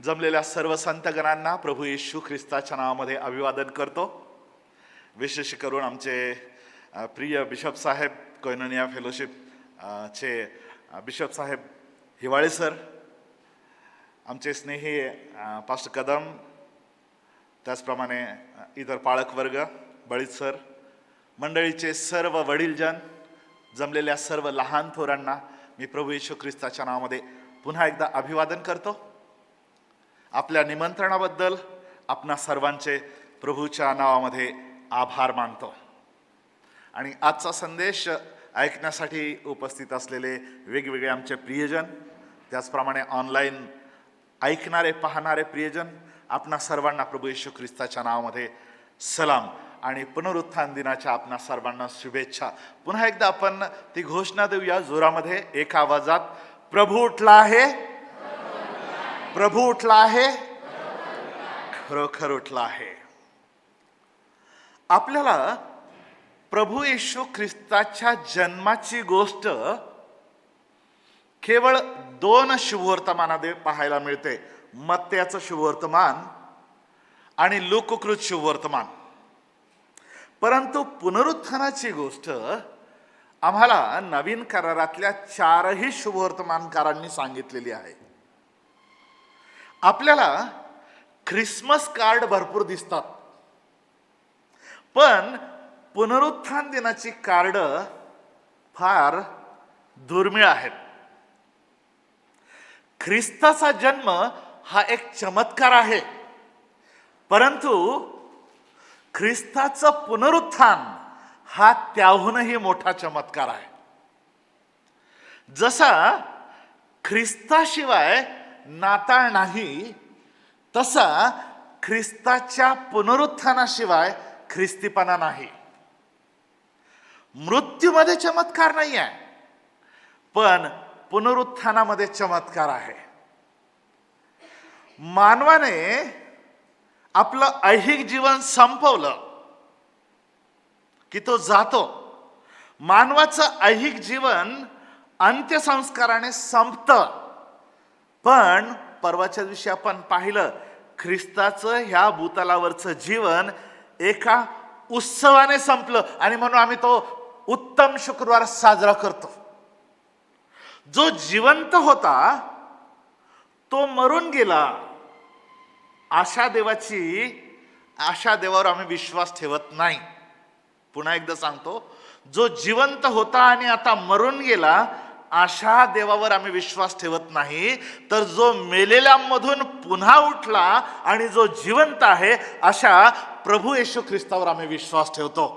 जमलेल्या सर्व संतगणांना प्रभू येशू ख्रिस्ताच्या नावामध्ये अभिवादन करतो। विशेष करून आमचे प्रिय बिशप साहेब कोयनोनिया फेलोशिप चे बिशप साहेब हिवाळे सर, आमचे स्नेही पास्टर कदम, त्याचप्रमाणे इतर पाळक वर्ग, बळीत सर, मंडळीचे सर्व वडीलजन, जमलेल्या सर्व लहान थोरांना मी प्रभू येशू ख्रिस्ताच्या नावामध्ये पुन्हा एकदा अभिवादन करतो। आपल्या निमंत्रणाबद्दल आपणा सर्वांचे प्रभूच्या नावामध्ये आभार मानतो। आणि आजचा संदेश ऐकण्यासाठी उपस्थित असलेले वेगवेगळे आमचे प्रियजन, त्याचप्रमाणे ऑनलाईन ऐकणारे पाहणारे प्रियजन, आपणा सर्वांना प्रभू येशू ख्रिस्ताच्या नावामध्ये सलाम आणि पुनरुत्थान दिनाच्या आपणा सर्वांना शुभेच्छा। पुन्हा एकदा आपण ती घोषणा देऊया जोरामध्ये एक आवाजात, प्रभू उठला आहे, प्रभू उठला आहे, खरोखर उठला आहे। आपल्याला प्रभू येशू ख्रिस्ताच्या जन्माची गोष्ट केवळ दोन शुभवर्तमानामध्ये पाहायला मिळते, मत्त्याचं शुभवर्तमान आणि लूककृत शुभवर्तमान। परंतु पुनरुत्थानाची गोष्ट आम्हाला नवीन करारातल्या चारही शुभवर्तमानकारांनी सांगितलेली आहे। आपल्याला ख्रिसमस कार्ड भरपूर दिसतात, पण पुनरुत्थान दिनाची कार्ड फार दुर्मिळ आहेत। ख्रिस्ताचा जन्म हा एक चमत्कार आहे, परंतु ख्रिस्ताचं पुनरुत्थान हा त्याहूनही मोठा चमत्कार आहे। जसा ख्रिस्ताशिवाय नाताळ नाही, तसा ख्रिस्ताच्या पुनरुत्थानाशिवाय ख्रिस्तीपणा नाही। मृत्यूमध्ये चमत्कार नाही आहे, पण पुनरुत्थानामध्ये चमत्कार आहे। मानवाने आपलं ऐहिक जीवन संपवलं की तो जातो। मानवाचं ऐहिक जीवन अंत्यसंस्काराने संपतं, पण परवाच्या दिवशी आपण पाहिलं, ख्रिस्ताचं ह्या भूतलावरचं जीवन एका उत्सवाने संपलं आणि म्हणून आम्ही तो उत्तम शुक्रवार साजरा करतो। जो जिवंत होता तो मरून गेला, आशा देवावर आम्ही विश्वास ठेवत नाही। पुन्हा एकदा सांगतो, जो जिवंत होता आणि आता मरून गेला, आशा देवावर आम्ही विश्वास ठेवत नाही, तर जो मेलेल्यांमधून पुन्हा उठला आणि जो जिवंत आहे अशा प्रभू येशू ख्रिस्तावर आम्ही विश्वास ठेवतो।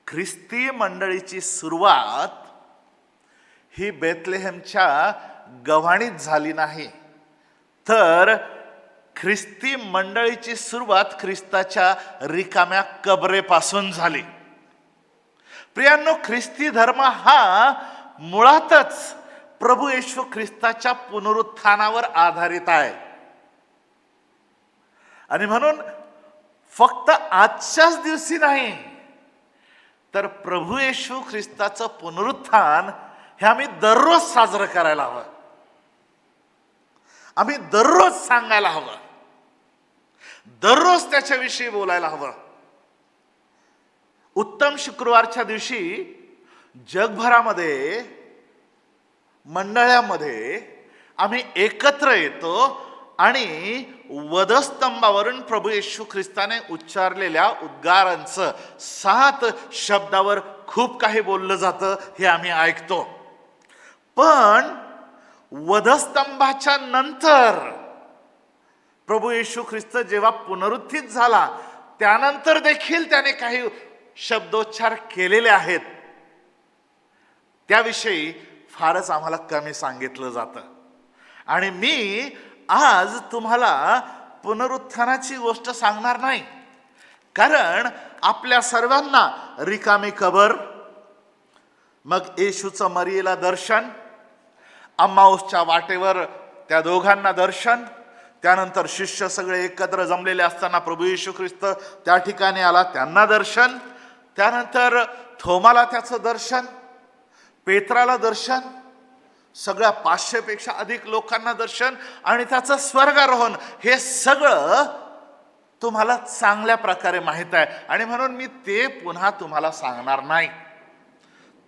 ख्रिस्ती मंडळीची सुरुवात ही बेथलेहेमच्या गव्हाणीत झाली नाही, तर ख्रिस्ती मंडळीची सुरुवात ख्रिस्ताच्या रिकाम्या कबरेपासून झाली। प्रियांनो, ख्रिस्ती धर्म हा मुळातच प्रभू येशू ख्रिस्ताच्या पुनरुत्थानावर आधारित आहे। आणि म्हणून फक्त आजच्याच दिवशी नाही, तर प्रभू येशू ख्रिस्ताचं पुनरुत्थान हे आम्ही दररोज साजरं करायला हवं, आम्ही दररोज सांगायला हवं, दररोज त्याच्याविषयी बोलायला हवं। उत्तम शुक्रवारच्या दिवशी जगभरामध्ये मंडळामध्ये आम्ही एकत्र येतो आणि वधस्तंभावरून प्रभू येशू ख्रिस्ताने उच्चारलेल्या उद्गारांचं 7 शब्दावर खूप काही बोललं जातं, हे आम्ही ऐकतो। पण वधस्तंभाच्या नंतर प्रभू येशू ख्रिस्त जेव्हा पुनरुत्थित झाला, त्यानंतर देखील त्याने काही शब्दोच्चार केलेले आहेत, त्याविषयी फारच आम्हाला कमी सांगितलं जातं। आणि मी आज तुम्हाला पुनरुत्थानाची गोष्ट सांगणार नाही, कारण आपल्या सर्वांना रिकामी कबर, मग येशूचं मरियेला दर्शन, अम्माऊसच्या वाटेवर त्या दोघांना दर्शन, त्यानंतर शिष्य सगळे एकत्र जमलेले असताना प्रभू येशू ख्रिस्त त्या ठिकाणी आला, त्यांना दर्शन, त्यानंतर थोमाला त्याचं दर्शन, पेत्राला दर्शन, सगळ्या 500 पेक्षा अधिक लोकांना दर्शन आणि त्याचं स्वर्गारोहण, हे सगळं तुम्हाला चांगल्या प्रकारे माहित आहे आणि म्हणून मी ते पुन्हा तुम्हाला सांगणार नाही.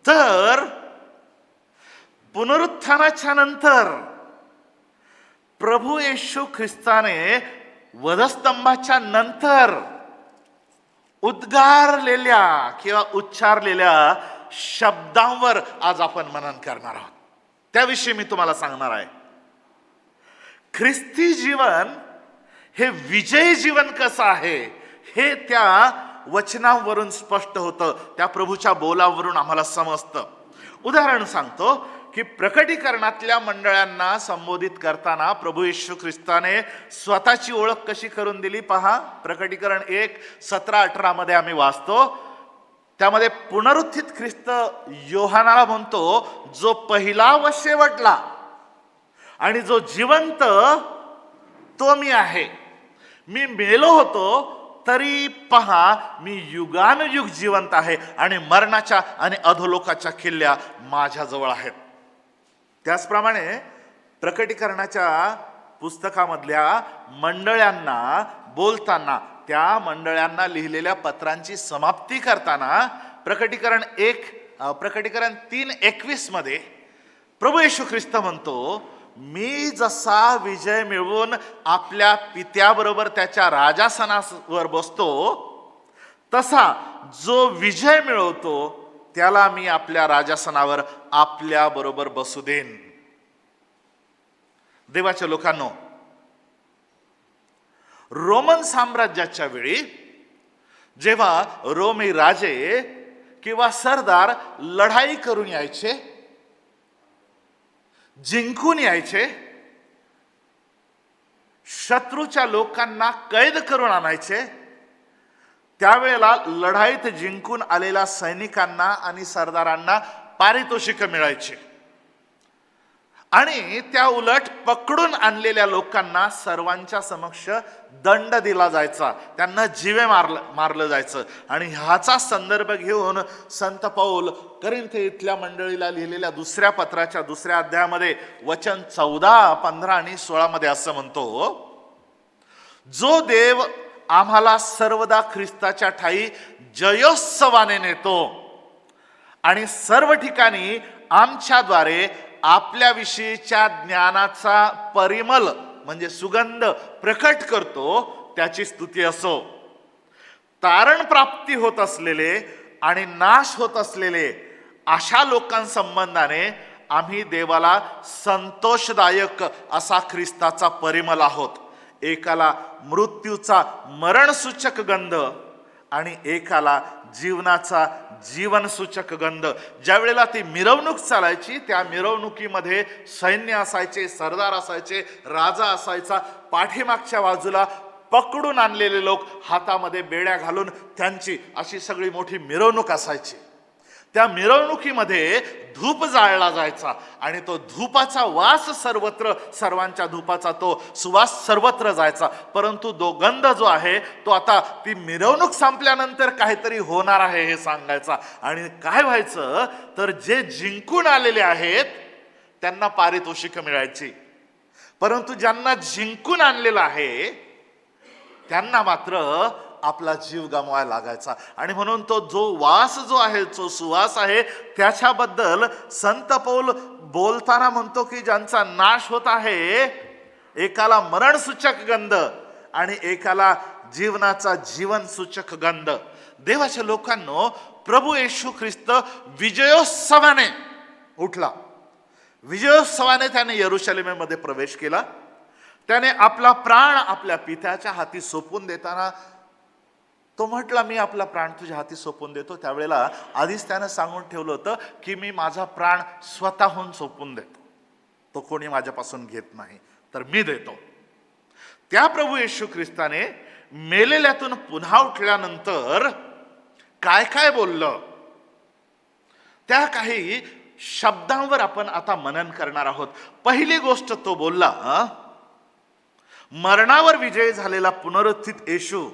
तर पुनरुत्थानाच्या नंतर प्रभू येशू ख्रिस्ताने वधस्तंभाच्या नंतर उद्गारलेल्या किंवा उच्चारलेल्या शब्दांवर आज आपण मनन करणार आहोत. त्याविषयी मी तुम्हाला सांगणार आहे. ख्रिस्ती जीवन हे विजयी जीवन कसं आहे हे त्या वचनांवरून स्पष्ट होतं, त्या प्रभूच्या बोलावरून आम्हाला समजतं. उदाहरण सांगतो की प्रकटीकरणातल्या मंडळांना संबोधित करताना प्रभू येशू ख्रिस्ताने स्वतःची ओळख कशी करून दिली पहा. प्रकटीकरण 1:17-18 मध्ये आम्ही वाचतो. त्यामध्ये पुनरुत्थित ख्रिस्त योहानाला म्हणतो, जो पहिला व शेवटला आणि जो जिवंत तो मी आहे. मी मेलो होतो तरी पहा मी युगानुयुग जिवंत आहे आणि मरणाच्या आणि अधोलोकाच्या किल्ल्या माझ्याजवळ आहेत. त्याचप्रमाणे प्रकटीकरणाच्या पुस्तकामधल्या मंडळांना बोलताना, त्या मंडळांना लिहिलेल्या पत्रांची समाप्ती करताना प्रकटीकरण 3:21 मध्ये प्रभू येशू ख्रिस्त म्हणतो, मी जसा विजय मिळवून आपल्या पित्याबरोबर त्याच्या राजासनावर बसतो, तसा जो विजय मिळवतो त्याला मी आपल्या राजासनावर आपल्या बरोबर बसू देईन. देवाच्या लोकांनो, रोमन साम्राज्याच्या वेळी जेव्हा रोमी राजे किंवा सरदार लढाई करून यायचे, जिंकून यायचे, शत्रूच्या लोकांना कैद करून आणायचे, त्यावेळेला लढाईत जिंकून आलेल्या सैनिकांना आणि सरदारांना पारितोषिक मिळायचे आणि त्या उलट पकडून आणलेल्या लोकांना सर्वांच्या समक्ष दंड दिला जायचा, त्यांना जीवे मारलं जायचं. आणि ह्याचा संदर्भ घेऊन संत पौल करिन्थे इथल्या मंडळीला लिहिलेल्या दुसऱ्या पत्राच्या 2ऱ्या अध्यायामध्ये वचन 14, 15 आणि 16 मध्ये असं म्हणतो, जो देव आम्हाला सर्वदा ख्रिस्ताच्या ठाई जयोत्सवाने नेतो आणि सर्व ठिकाणी आमच्याद्वारे आपल्याविषयीच्या ज्ञानाचा परिमल म्हणजे सुगंध प्रकट करतो, त्याची स्तुती असो. तारण प्राप्ती होत असलेले आणि नाश होत असलेले अशा लोकांसंबंधाने आम्ही देवाला संतोषदायक असा ख्रिस्ताचा परिमल आहोत. एकाला मृत्यूचा मरणसूचक गंध आणि एकाला जीवनाचा जीवनसूचक गंध. ज्या वेळेला ती मिरवणूक चालायची, त्या मिरवणुकीमध्ये सैन्य असायचे, सरदार असायचे, राजा असायचा. पाठीमागच्या बाजूला पकडून आणलेले लोक हातामध्ये बेड्या घालून त्यांची अशी सगळी मोठी मिरवणूक असायची. त्या मिरवणुकीमध्ये धूप जाळला जायचा आणि तो धूपाचा वास सर्वत्र, सर्वांच्या धूपाचा तो सुवास सर्वत्र जायचा. परंतु तो गंध जो आहे तो आता ती मिरवणूक संपल्यानंतर काहीतरी होणार आहे हे सांगायचा. आणि काय व्हायचं तर जे जिंकून आलेले आहेत त्यांना पारितोषिक मिळायची, परंतु ज्यांना जिंकून आणलेलं आहे त्यांना मात्र आपला जीव गमवायला लागायचा. आणि म्हणून तो जो वास जो आहे, जो सुवास आहे, त्याच्याबद्दल संत पौल बोलताना म्हणतो की ज्यांचा नाश होत आहे, एकाला मरणसूचक गंध आणि एकाला जीवनाचा जीवनसूचक गंध. देवाच्या लोकांनो, प्रभू येशू ख्रिस्त विजयोत्सवाने उठला. विजयोत्सवाने त्याने यरुशलेमेमध्ये प्रवेश केला. त्याने आपला प्राण आपल्या पित्याच्या हाती सोपवून देताना तो म्हटला, मी आपला प्राण तुझ्या हाती सोपवून देतो. त्यावेळेला आधीच त्यानं सांगून ठेवलं होतं की मी माझा प्राण स्वतःहून सोपवून देतो, तो कोणी माझ्यापासून घेत नाही, तर मी देतो. त्या प्रभू येशू ख्रिस्ताने मेलेल्यातून पुन्हा उठल्यानंतर काय काय बोललं, त्या काही शब्दांवर आपण आता मनन करणार आहोत. पहिली गोष्ट तो बोलला, मरणावर विजय झालेला पुनरुत्थित येशू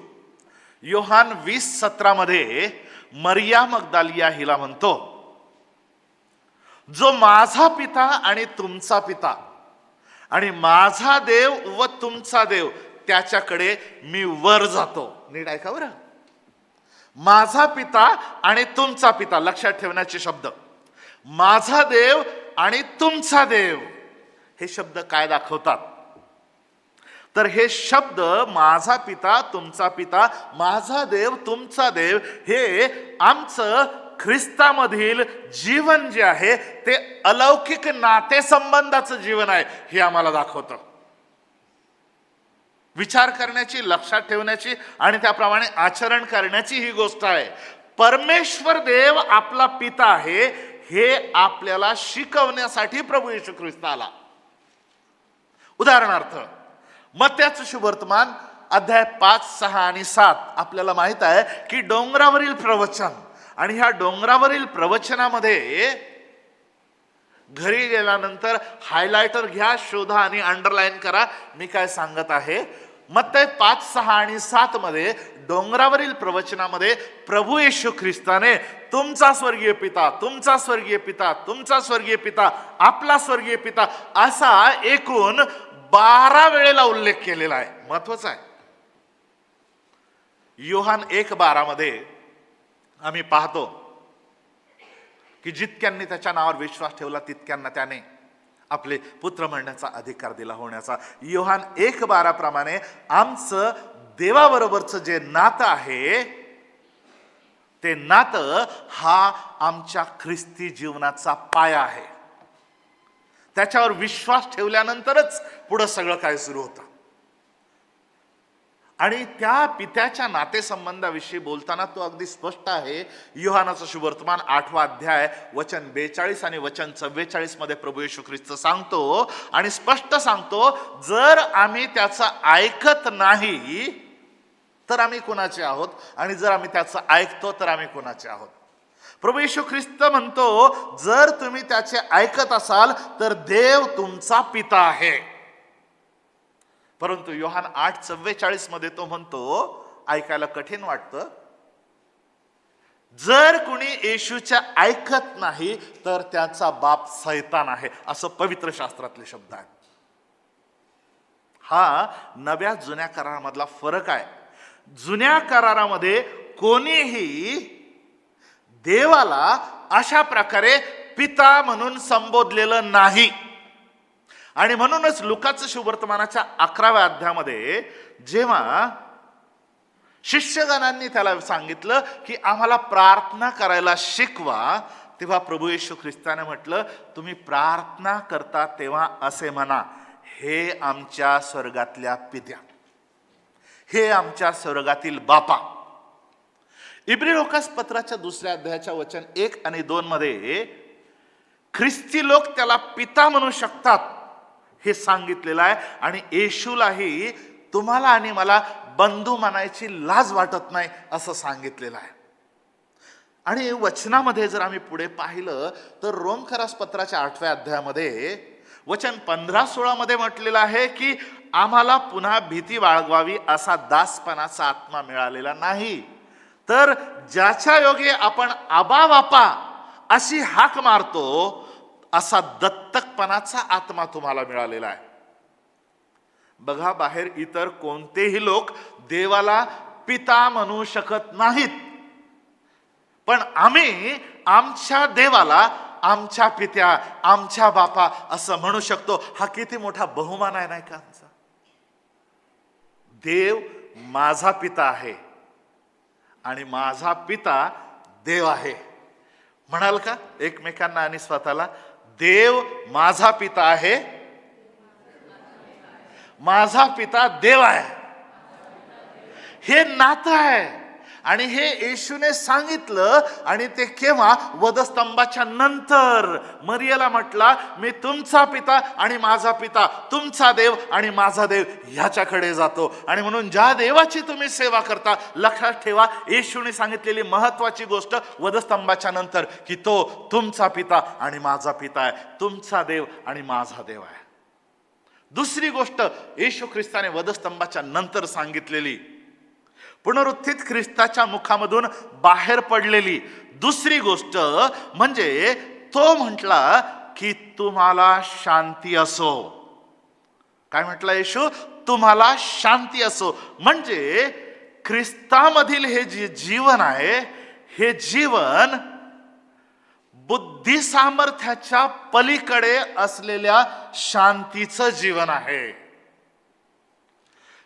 योहान 20:17 मध्ये मरिया मगदालिया हिला म्हणतो, जो माझा पिता आणि तुमचा पिता आणि माझा देव व तुमचा देव, त्याच्याकडे मी वर जातो. नीट ऐका बरं, माझा पिता आणि तुमचा पिता, लक्षात ठेवण्याचे शब्द. माझा देव आणि तुमचा देव, हे शब्द काय दाखवतात? तर हे शब्द माझा पिता तुमचा पिता, माझा देव तुमचा देव, हे आमचं ख्रिस्तामधील जीवन जे आहे ते अलौकिक नातेसंबंधाचं जीवन आहे, हे आम्हाला दाखवतं. विचार करण्याची, लक्षात ठेवण्याची आणि त्याप्रमाणे आचरण करण्याची ही गोष्ट आहे. परमेश्वर देव आपला पिता आहे हे आपल्याला शिकवण्यासाठी प्रभू येशू ख्रिस्त आला. उदाहरणार्थ मत्याचं शुभवर्तमान अध्याय 5, 6 आणि 7 आपल्याला माहित आहे की डोंगरावरील प्रवचन, आणि ह्या डोंगरावरील प्रवचनामध्ये घरी गेल्यानंतर हायलायटर घ्या, शोधा आणि अंडरलाईन करा मी काय सांगत आहे. मत्ती 5, 6 आणि 7 मध्ये डोंगरावरील प्रवचनामध्ये प्रभू येशू ख्रिस्ताने तुमचा स्वर्गीय पिता, तुमचा स्वर्गीय पिता, तुमचा स्वर्गीय पिता, आपला स्वर्गीय पिता असा एकूण 12 वेळेला उल्लेख केलेला आहे. महत्वाचा आहे. योहान 1:12 मध्ये आम्ही पाहतो की जितक्यांनी त्याच्या नावावर विश्वास ठेवला तितक्यांना त्याने आपले पुत्र म्हणण्याचा अधिकार दिला होण्याचा. योहान 1:12 प्रमाणे आमचं देवाबरोबरचं जे नातं आहे ते नातं हा आमच्या ख्रिस्ती जीवनाचा पाया आहे. त्याच्यावर विश्वास ठेवल्यानंतरच पुढं सगळं काय सुरू होतं. आणि त्या पित्याच्या नातेसंबंधाविषयी बोलताना तो अगदी स्पष्ट आहे. योहानाचं शुभवर्तमान 8 अध्याय वचन 42 आणि वचन 44 मध्ये प्रभू येशू ख्रिस्त सांगतो आणि स्पष्ट सांगतो, जर आम्ही त्याचं ऐकत नाही तर आम्ही कोणाचे आहोत, आणि जर आम्ही त्याचं ऐकतो तर आम्ही कोणाचे आहोत. प्रभू येशू ख्रिस्त म्हणतो, जर तुम्ही त्याचे ऐकत असाल तर देव तुमचा पिता आहे. परंतु योहान 8:44 मध्ये तो म्हणतो, ऐकायला कठीण वाटतं, जर कुणी येशूच्या ऐकत नाही तर त्याचा बाप सैतान आहे, असं पवित्र शास्त्रातले शब्द आहेत. हा नव्या जुन्या करारामधला फरक आहे. जुन्या करारामध्ये कोणीही देवाला अशा प्रकारे पिता म्हणून संबोधलेलं नाही. आणि म्हणूनच लुकाचं शुभवर्तमानाच्या 11व्या अध्यायामध्ये जेव्हा शिष्यगणांनी त्याला सांगितलं की आम्हाला प्रार्थना करायला शिकवा, तेव्हा प्रभू येशू ख्रिस्ताने म्हटलं, तुम्ही प्रार्थना करता तेव्हा असे म्हणा, हे आमच्या स्वर्गातल्या पित्या, हे आमच्या स्वर्गातील बापा. इब्री लोकास पत्राच्या 2 अध्यायाच्या वचन 1 आणि 2 मध्ये ख्रिस्ती लोक त्याला पिता म्हणू शकतात हे सांगितलेलं आहे. आणि येशूलाही तुम्हाला आणि मला बंधू म्हणायची लाज वाटत नाही असं सांगितलेलं आहे. आणि वचनामध्ये जर आम्ही पुढे पाहिलं तर रोमकरास पत्राच्या 8व्या अध्यायामध्ये वचन 15-16 मध्ये म्हटलेलं आहे की आम्हाला पुन्हा भीती बाळगवावी असा दासपणाचा आत्मा मिळालेला नाही, तर ज्याच्या योगे आपण आबा बापा अशी हाक मारतो असा दत्तकपणाचा आत्मा तुम्हाला मिळालेला आहे. बघा, बाहेर इतर कोणतेही लोक देवाला पिता म्हणू शकत नाहीत, पण आम्ही आमच्या देवाला आमच्या पित्या, आमच्या बापा असं म्हणू शकतो. हा किती मोठा बहुमान आहे नाही का आमचा. देव माझा पिता आहे आणि माझा पिता देव आहे. म्हणाल का एकमेकांना आणि स्वतःला, देव माझा पिता आहे, माझा पिता देव आहे. हे नातं आहे आणि हे येशूने सांगितलं. आणि ते केव्हा? वधस्तंभाच्या नंतर मरियला म्हटला, मी तुमचा पिता आणि माझा पिता, तुमचा देव आणि माझा देव ह्याच्याकडे जातो. आणि म्हणून ज्या देवाची तुम्ही सेवा करता, लक्षात ठेवा, येशूने सांगितलेली महत्वाची गोष्ट वधस्तंभाच्या नंतर की तो तुमचा पिता आणि माझा पिता आहे, तुमचा देव आणि माझा देव आहे. दुसरी गोष्ट येशू ख्रिस्ताने वधस्तंभाच्या नंतर सांगितलेली, पुनरुत्थित ख्रिस्ताच्या मुखामधून बाहेर पडलेली दुसरी गोष्ट म्हणजे तो म्हटला की तुम्हाला शांती असो. काय म्हटलं येशू? तुम्हाला शांती असो. म्हणजे ख्रिस्तामधील हे जे जीवन आहे, हे जीवन बुद्धी सामर्थ्याच्या पलीकडे असलेल्या शांतीचं जीवन आहे.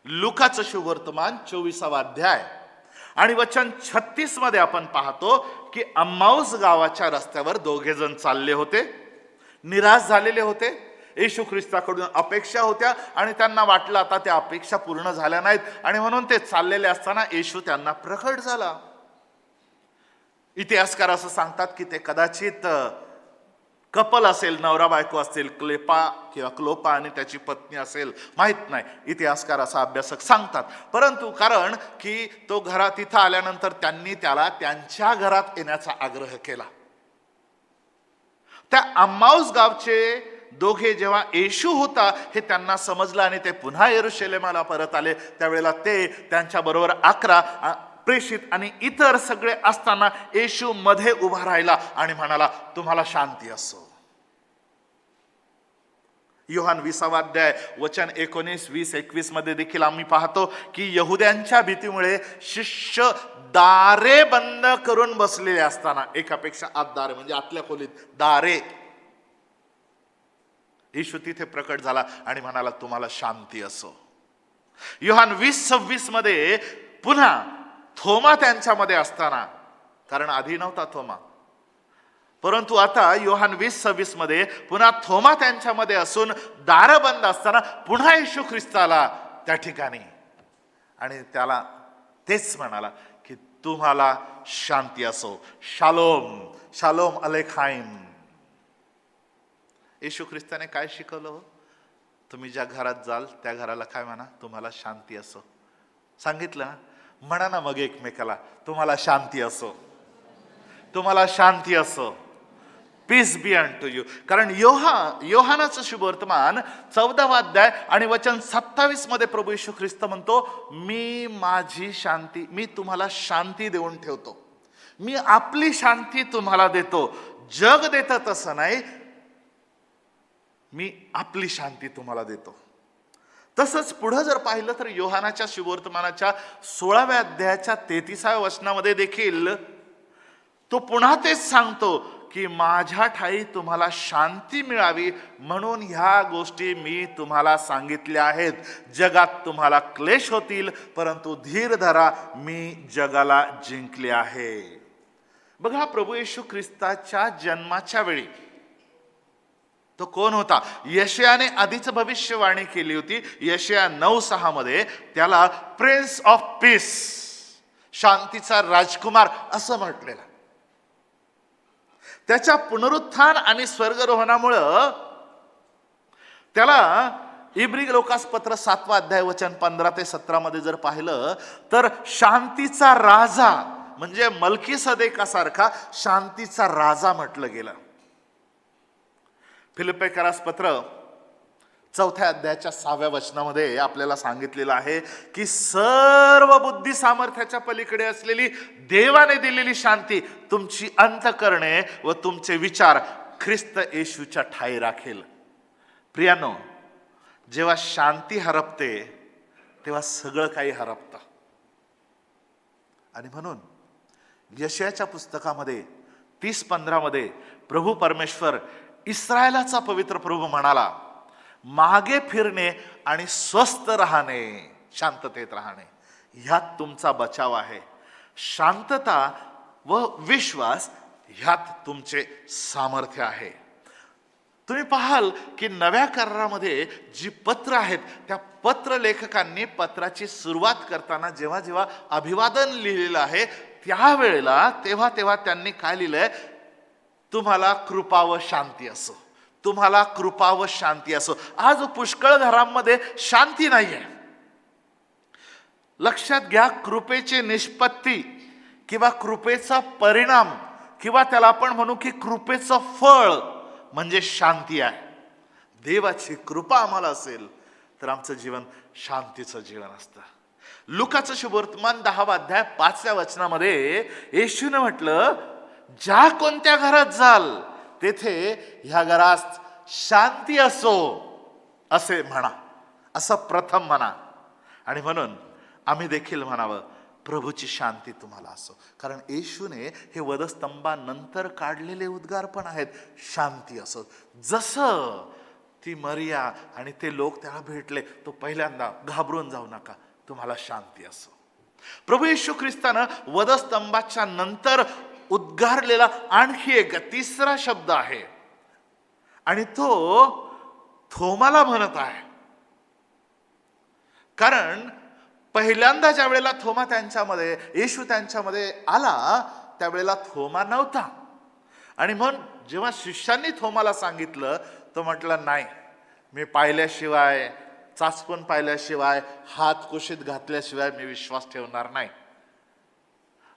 लुकाचं शुभवर्तमान 24वा अध्याय आणि वचन 36 मध्ये आपण पाहतो की अम्माऊस गावाच्या रस्त्यावर दोघे जण चालले होते. निराश झालेले होते. येशू ख्रिस्ताकडून अपेक्षा होत्या आणि त्यांना वाटलं आता त्या अपेक्षा पूर्ण झाल्या नाहीत आणि म्हणून ते चाललेले असताना येशू त्यांना प्रकट झाला. इतिहासकार असं सांगतात की ते कदाचित कपल असेल, नवरा बायको असतील, क्लोपा आणि त्याची पत्नी असेल, माहित नाही. इतिहासकार असा अभ्यासक सांगतात. परंतु कारण की तो घरात तिथं आल्यानंतर त्यांनी त्याला त्यांच्या घरात येण्याचा आग्रह केला. त्या अम्माऊस गावचे दोघे जेव्हा येशू होता हे त्यांना समजलं आणि ते पुन्हा यरूशलेमाला परत आले. त्यावेळेला ते त्यांच्या बरोबर 11 प्रेषित आणि इतर सगळे असताना येशू मध्ये उभा राहिला आणि म्हणाला, तुम्हाला शांती असो. योहान 20वा अध्याय वचन 19, 20, 21 मध्ये देखील आम्ही पाहतो की यहुद्यांच्या भीतीमुळे शिष्य दारे बंद करून बसलेले असताना, एकापेक्षा आत दारे म्हणजे आतल्या खोलीत दारे, येशू तिथे प्रकट झाला आणि म्हणाला, तुम्हाला शांती असो. योहान 20:26 मध्ये पुन्हा थोमा त्यांच्यामध्ये असताना, कारण आधी नव्हता थोमा, परंतु आता योहान 20:26 मध्ये पुन्हा थोमा त्यांच्यामध्ये असून दार बंद असताना पुन्हा येशू ख्रिस्त आला त्या ठिकाणी आणि त्याला तेच म्हणाला की तुम्हाला शांती असो. Shalom, shalom अलेखाइम. येशू ख्रिस्ताने काय शिकवलं? तुम्ही ज्या घरात जाल त्या घराला काय म्हणा? तुम्हाला शांती असो. सांगितलं ना? म्हणा ना मग एकमेकाला, तुम्हाला शांती असो, तुम्हाला शांती असो. Peace be unto you. कारण योहानाचं शुभवर्तमान 14वा अध्याय आणि वचन 27 मध्ये प्रभू येशू ख्रिस्त म्हणतो, मी माझी शांती, मी तुम्हाला शांती देऊन ठेवतो. मी आपली शांती तुम्हाला देतो. जग देतं तसं नाही, मी आपली शांती तुम्हाला देतो. तसंच पुढे जर पाहिलं तर योहानाच्या शुभवर्तमानाच्या 16व्या अध्यायाच्या 33व्या वचनामध्ये देखील तो पुन्हा तेच सांगतो की माझ्या ठाई तुम्हाला शांती मिळावी म्हणून ह्या गोष्टी मी तुम्हाला सांगितल्या आहेत. जगात तुम्हाला क्लेश होतील, परंतु धीर धरा, मी जगाला जिंकले आहे. बघा, प्रभू येशू ख्रिस्ताच्या जन्माच्या वेळी तो कोण होता? यशायाने आधीच भविष्यवाणी केली होती. यशाया 9:6 मध्ये त्याला प्रिन्स ऑफ पीस, शांतीचा राजकुमार असं म्हटलेलं. त्याच्या पुनरुत्थान आणि स्वर्गरोहणामुळं त्याला इब्री लोकासपत्र 7वा अध्याय वचन 15 ते 17 मध्ये जर पाहिलं तर शांतीचा राजा म्हणजे मल्कीसदेकासारखा शांतीचा राजा म्हटलं गेलं. फिलिप्पीकरास पत्र 4थ्या अध्यायाच्या 6व्या वचनामध्ये आपल्याला सांगितलेलं आहे की सर्व बुद्धी सामर्थ्याच्या पलीकडे असलेली देवाने दिलेली शांती तुमची अंतःकरणे व तुमचे विचार ख्रिस्त येशूच्या ठाई राखेल. प्रियानो, जेव्हा शांती हरपते तेव्हा सगळं काही हरपतं. आणि म्हणून यशायाच्या पुस्तकामध्ये 30:15 मध्ये प्रभू परमेश्वर इस्रायलाचा पवित्र प्रभू म्हणाला, मागे फिरणे आणि स्वस्थ राहणे, शांततेत राहणे, ह्यात तुमचा बचाव आहे. शांतता व विश्वास ह्यात तुमचे सामर्थ्य आहे. तुम्ही पाहाल की नव्या करारामध्ये जी पत्र आहेत त्या पत्र लेखकांनी पत्राची सुरुवात करताना जेव्हा जेव्हा अभिवादन लिहिलेलं आहे त्यावेळेला तेव्हा त्यांनी काय लिहिलंय? तुम्हाला कृपा व शांती असो, तुम्हाला कृपा व शांती असो. आज पुष्कळ घरांमध्ये शांती नाहीये. लक्षात घ्या, कृपेची निष्पत्ती किंवा कृपेचा परिणाम किंवा त्याला आपण म्हणू की कृपेचं फळ म्हणजे शांती आहे. देवाची कृपा आम्हाला असेल तर आमचं जीवन शांतीचं जीवन असतं. लुकाचं शुभवर्तमान 10वा अध्याय 5व्या वचनामध्ये येशूने म्हटलं, ज्या कोणत्या घरात जाल तेथे ह्या घरात शांती असो असे म्हणा, असं प्रथम म्हणा. आणि म्हणून आम्ही देखील म्हणावं, प्रभूची शांती तुम्हाला असो. कारण येशूने हे वधस्तंभानंतर काढलेले उद्गार पण आहेत, शांती असो. जसं ती मरिया आणि ते लोक त्याला भेटले, तो पहिल्यांदा घाबरून जाऊ नका, तुम्हाला शांती असो. प्रभू येशू ख्रिस्तानं वधस्तंभाच्या नंतर उद्गारलेला आणखी एक तिसरा शब्द आहे, आणि तो थोमाला म्हणत आहे. कारण पहिल्यांदा ज्या वेळेला येशू त्यांच्यामध्ये आला, त्यावेळेला थोमा नव्हता. आणि म्हणून जेव्हा शिष्यांनी थोमाला सांगितलं, तो म्हटलं, नाही, मी पाहिल्याशिवाय, चाचपून पाहिल्याशिवाय, हात कुशीत घातल्याशिवाय मी विश्वास ठेवणार नाही.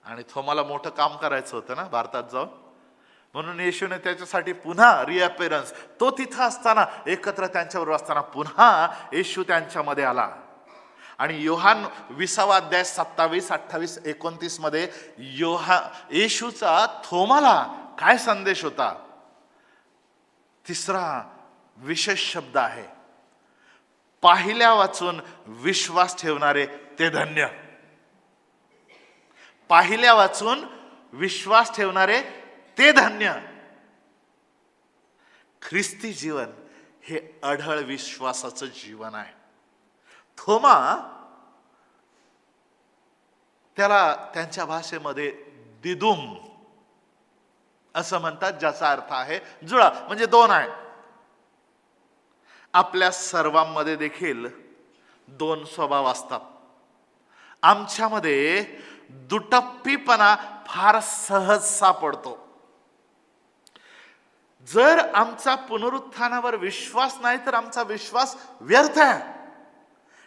आणि थोमाला मोठं काम करायचं होतं ना भारतात जाऊन, म्हणून येशूने त्याच्यासाठी पुन्हा रिअपिअरन्स, तो तिथं असताना, एकत्र त्यांच्याबरोबर असताना पुन्हा येशू त्यांच्यामध्ये आला. आणि योहान 20 अध्याय 27, 28, 29 मध्ये येशूचा थोमाला काय संदेश होता? तिसरा विशेष शब्द आहे, पाहिल्या वाचून विश्वास ठेवणारे ते धन्य. पाहिल्या वाचून विश्वास ठेवणारे ते धन्य. ख्रिस्ती जीवन हे अढळ विश्वासाचं जीवन आहे. थोमा, त्याला त्यांच्या भाषेमध्ये दिदुम असं म्हणतात, ज्याचा अर्थ आहे जुळा, म्हणजे दोन आहे. आपल्या सर्वांमध्ये देखील दोन स्वभाव असतात. आमच्यामध्ये दुटप्पीपणा फार सहज सापडतो. जर आमचा पुनरुत्थानावर विश्वास नाही तर आमचा विश्वास व्यर्थ आहे.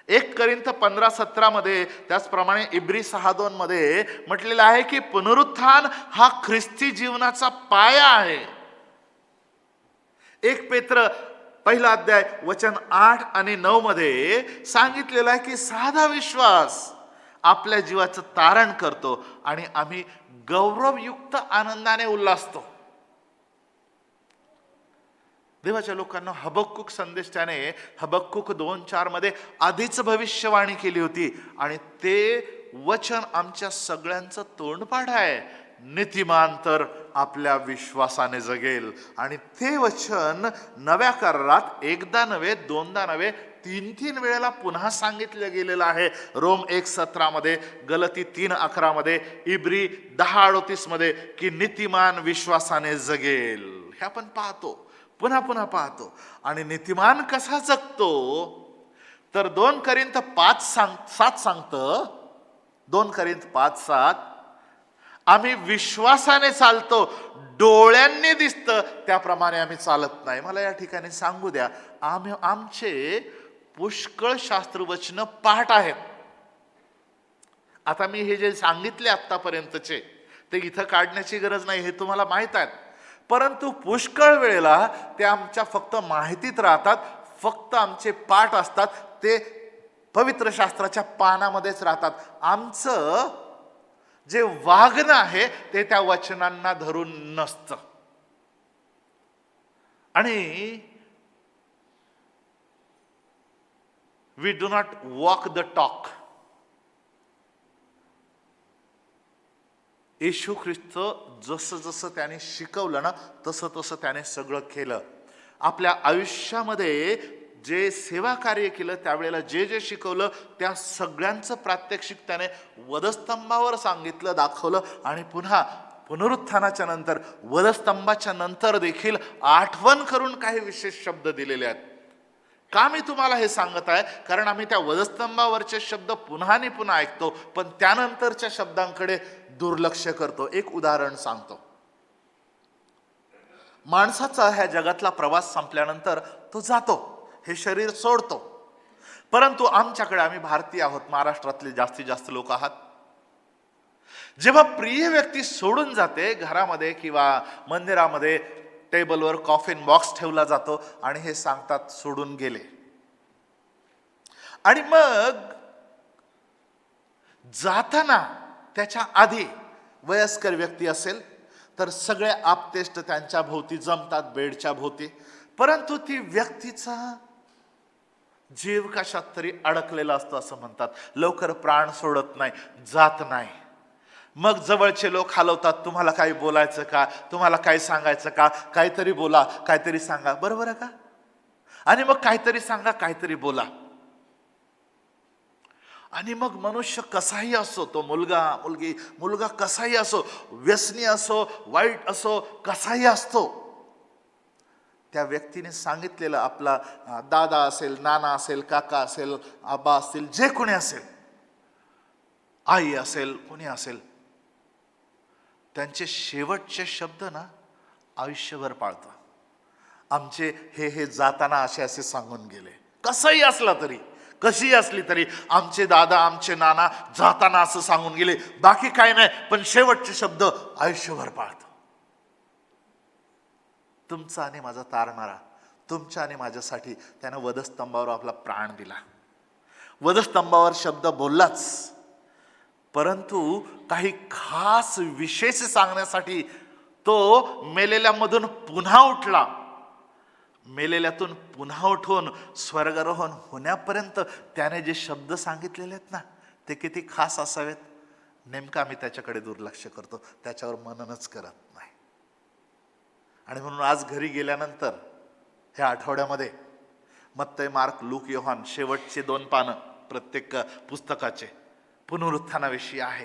1 कोरिंथ 15:17 मध्ये, त्याचप्रमाणे इब्री 6:2 मध्ये म्हटलेलं आहे की पुनरुत्थान हा ख्रिस्ती जीवनाचा पाया आहे. 1 पेत्र 1 अध्याय वचन 8 आणि 9 मध्ये सांगितलेलं आहे की साधा विश्वास आपल्या जीवाचं तारण करतो आणि आम्ही गौरवयुक्त आनंदाने उल्हासतो. देवाच्या लोकांना हबक्कुक संदेश त्याने हबक्कुक 2:4 मध्ये आधीच भविष्यवाणी केली होती, आणि ते वचन आमच्या सगळ्यांचं तोंडपाठ आहे. नीतिमान तर आपल्या विश्वासाने जगेल. आणि ते वचन नव्या करारात एकदा नव्हे, दोनदा नव्हे, 3 वेळेला पुन्हा सांगितलं गेलेलं आहे. रोम 1:17 मध्ये, गलती 3:11 मध्ये, इब्री 10:38 मध्ये की नीतिमान विश्वासाने जगेल. हे आपण पाहतो, पुन्हा पुन्हा पाहतो. आणि नीतिमान कसा जगतो तर 2 कोरिंथ 5:7 सांगतं, 2 कोरिंथ 5:7, आम्ही विश्वासाने चालतो, डोळ्यांनी दिसतं त्याप्रमाणे आम्ही चालत नाही. मला या ठिकाणी सांगू द्या, आमचे पुष्कळ शास्त्रवचन पाठ आहेत. आता मी हे जे सांगितले आतापर्यंतचे ते इथं काढण्याची गरज नाही, हे तुम्हाला माहित आहे. परंतु पुष्कळ वेळेला ते आमच्या फक्त माहितीत राहतात, फक्त आमचे पाठ असतात, ते पवित्र शास्त्राच्या पानामध्येच राहतात. आमचं जे वागणं आहे ते त्या वचनांना धरून नसतं. आणि we do not walk the talk. Yeshu Khrist जसं जसं त्याने शिकवलं ना, तसं तसं त्याने सगळं केलं. आपल्या आयुष्यामध्ये जे सेवा कार्य केलं, त्यावेळेला जे जे शिकवलं, त्या सगळ्यांचं प्रात्यक्षिक त्याने वधस्तंभावर सांगितलं, दाखवलं. आणि पुन्हा पुनरुत्थानाच्या नंतर, वधस्तंभाच्या नंतर देखील आठवण करून काही विशेष शब्द दिलेले आहेत. का मी तुम्हाला हे सांगत आहे? कारण आम्ही त्या वधस्तंभावरचे शब्द पुन्हा आणि पुन्हा ऐकतो, पण त्यानंतरच्या शब्दांकडे दुर्लक्ष करतो. एक उदाहरण सांगतो. माणसाचा ह्या जगातला प्रवास संपल्यानंतर तो जातो, हे शरीर सोडतो. परंतु आमच्याकडे, आम्ही भारतीय आहोत, महाराष्ट्रातले जास्तीत जास्त लोक आहात, जेव्हा प्रिय व्यक्ती सोडून जाते, घरामध्ये किंवा मंदिरामध्ये टेबलवर कॉफिन बॉक्स ठेवला जातो आणि हे सांगतात सोडून गेले. आणि मग जाताना त्याच्या आधी वयस्कर व्यक्ती असेल तर सगळे आपतेष्ट त्यांच्या भोवती जमतात, बेडच्या भोवती. परंतु ती व्यक्तीचा जीव कशात तरी अडकलेला असतो असं म्हणतात. लवकर प्राण सोडत नाही, जात नाही. मग जवळचे लोक हलवतात, तुम्हाला काही बोलायचं का, तुम्हाला काही सांगायचं का, काहीतरी बोला, काहीतरी सांगा. बरोबर आहे का? आणि मग काहीतरी सांगा, काहीतरी बोला. आणि मग मनुष्य कसाही असो, तो मुलगा कसाही असो, व्यसनी असो, वाईट असो, कसाही असतो, त्या व्यक्तीने सांगितलेलं, आपला दादा असेल, नाना असेल, काका असेल, आबा असतील, जे कोणी असेल, आई असेल, कोणी असेल, त्यांचे शेवटचे शब्द ना आयुष्यभर पाळतो. आमचे हे जाताना असे सांगून गेले. कसंही असला तरी, कशी असली तरी, आमचे दादा, आमचे नाना जाताना असं सांगून गेले, बाकी काय नाही, पण शेवटचे शब्द आयुष्यभर पाळतो. तुमचा आणि माझा तारणारा, तुमच्या आणि माझ्यासाठी त्यानं वधस्तंभावर आपला प्राण दिला. वधस्तंभावर शब्द बोललाच, परंतु काही खास विशेष सांगण्यासाठी तो मेलेल्यामधून पुन्हा उठला. मेलेल्यातून पुन्हा उठून स्वर्गारोहण होण्यापर्यंत त्याने जे शब्द सांगितलेले आहेत ना, ते किती खास असावेत. नेमकं आम्ही त्याच्याकडे दुर्लक्ष करतो, त्याच्यावर मननच करत नाही. आणि म्हणून आज घरी गेल्यानंतर ह्या आठवड्यामध्ये मत्तई, मार्क, लूक, योहान शेवटचे 2 पानं प्रत्येक पुस्तकाचे पुनरुत्थानाविषयी आहे.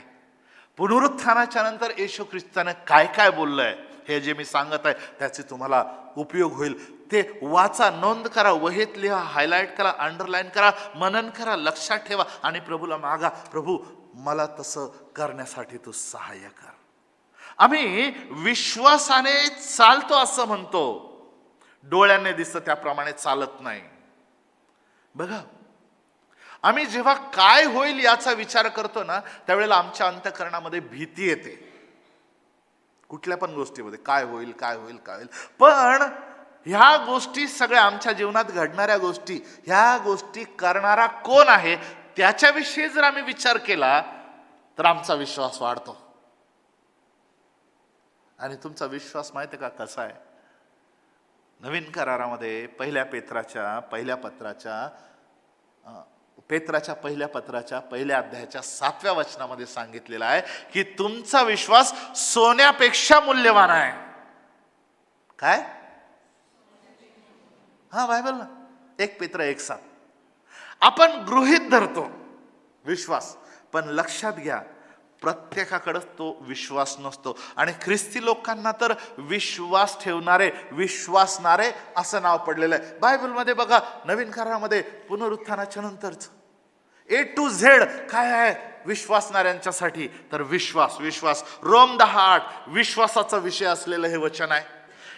पुनरुत्थानाच्या नंतर येशू ख्रिस्ताने काय काय बोललंय, हे जे मी सांगत आहे त्याचे तुम्हाला उपयोग होईल. ते वाचा, नोंद करा, वहीत लिहा, हायलाइट करा, अंडरलाईन करा, मनन करा, लक्षात ठेवा आणि प्रभूला मागा, प्रभू मला तसं करण्यासाठी तू सहाय्य कर. आम्ही विश्वासाने चालतो असं म्हणतो, डोळ्याने दिसतं त्याप्रमाणे चालत नाही. बघा, आम्ही जेव्हा काय होईल याचा विचार करतो ना, त्यावेळेला आमच्या अंतःकरणामध्ये भीती येते. कुठल्या पण गोष्टीमध्ये काय होईल, काय होईल, काय होईल. पण ह्या गोष्टी सगळ्या आमच्या जीवनात घडणाऱ्या गोष्टी, ह्या गोष्टी करणारा कोण आहे त्याच्याविषयी जर आम्ही विचार केला तर आमचा विश्वास वाढतो. आणि तुमचा विश्वास माहिती का कसा आहे? नवीन करारामध्ये पेत्राच्या पहिल्या पत्राच्या पहिल्या अध्यायाच्या 7व्या वचनामध्ये सांगितलेलं आहे की तुमचा विश्वास सोन्यापेक्षा मूल्यवान आहे. काय? बायबल ना, 1 पेत्र 1:7. आपण गृहीत धरतो विश्वास, पण लक्षात घ्या, प्रत्येकाकडे तो विश्वास नसतो. आणि ख्रिस्ती लोकांना तर विश्वास ठेवणारे, विश्वासणारे असं नाव पडलेलं आहे. बायबलमध्ये बघा, नवीन करारामध्ये पुनरुत्थानाच्या नंतरच A to Z काय आहे विश्वासणाऱ्यांच्यासाठी? तर विश्वास. रोम 10:8 विश्वासाचा विषय असलेलं हे वचन आहे.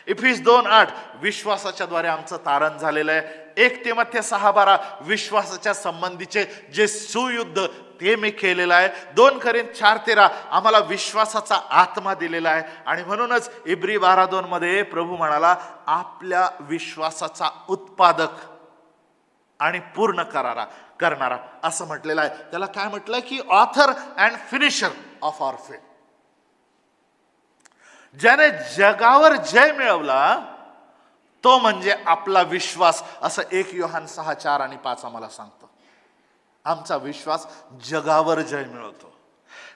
इफिस 2:8 विश्वासाच्या द्वारे आमचं तारण झालेलं आहे. 1 तिमोथेय 6:12 विश्वासाच्या संबंधीचे जे सुयुद्ध ते मी केलेलं आहे. 2 कोरिंथ 4:13 आम्हाला विश्वासाचा आत्मा दिलेला आहे. आणि म्हणूनच इब्री 12:2 मध्ये प्रभू म्हणाला, आपल्या विश्वासाचा उत्पादक आणि पूर्ण करणारा असं म्हटलेलं आहे. त्याला काय म्हटलंय की author and finisher of our faith. ज्याने जगावर जय मिळवला तो म्हणजे आपला विश्वास, असं 1 योहान 6:4 आणि 5 आम्हाला सांगतो. आमचा विश्वास जगावर जय मिळवतो.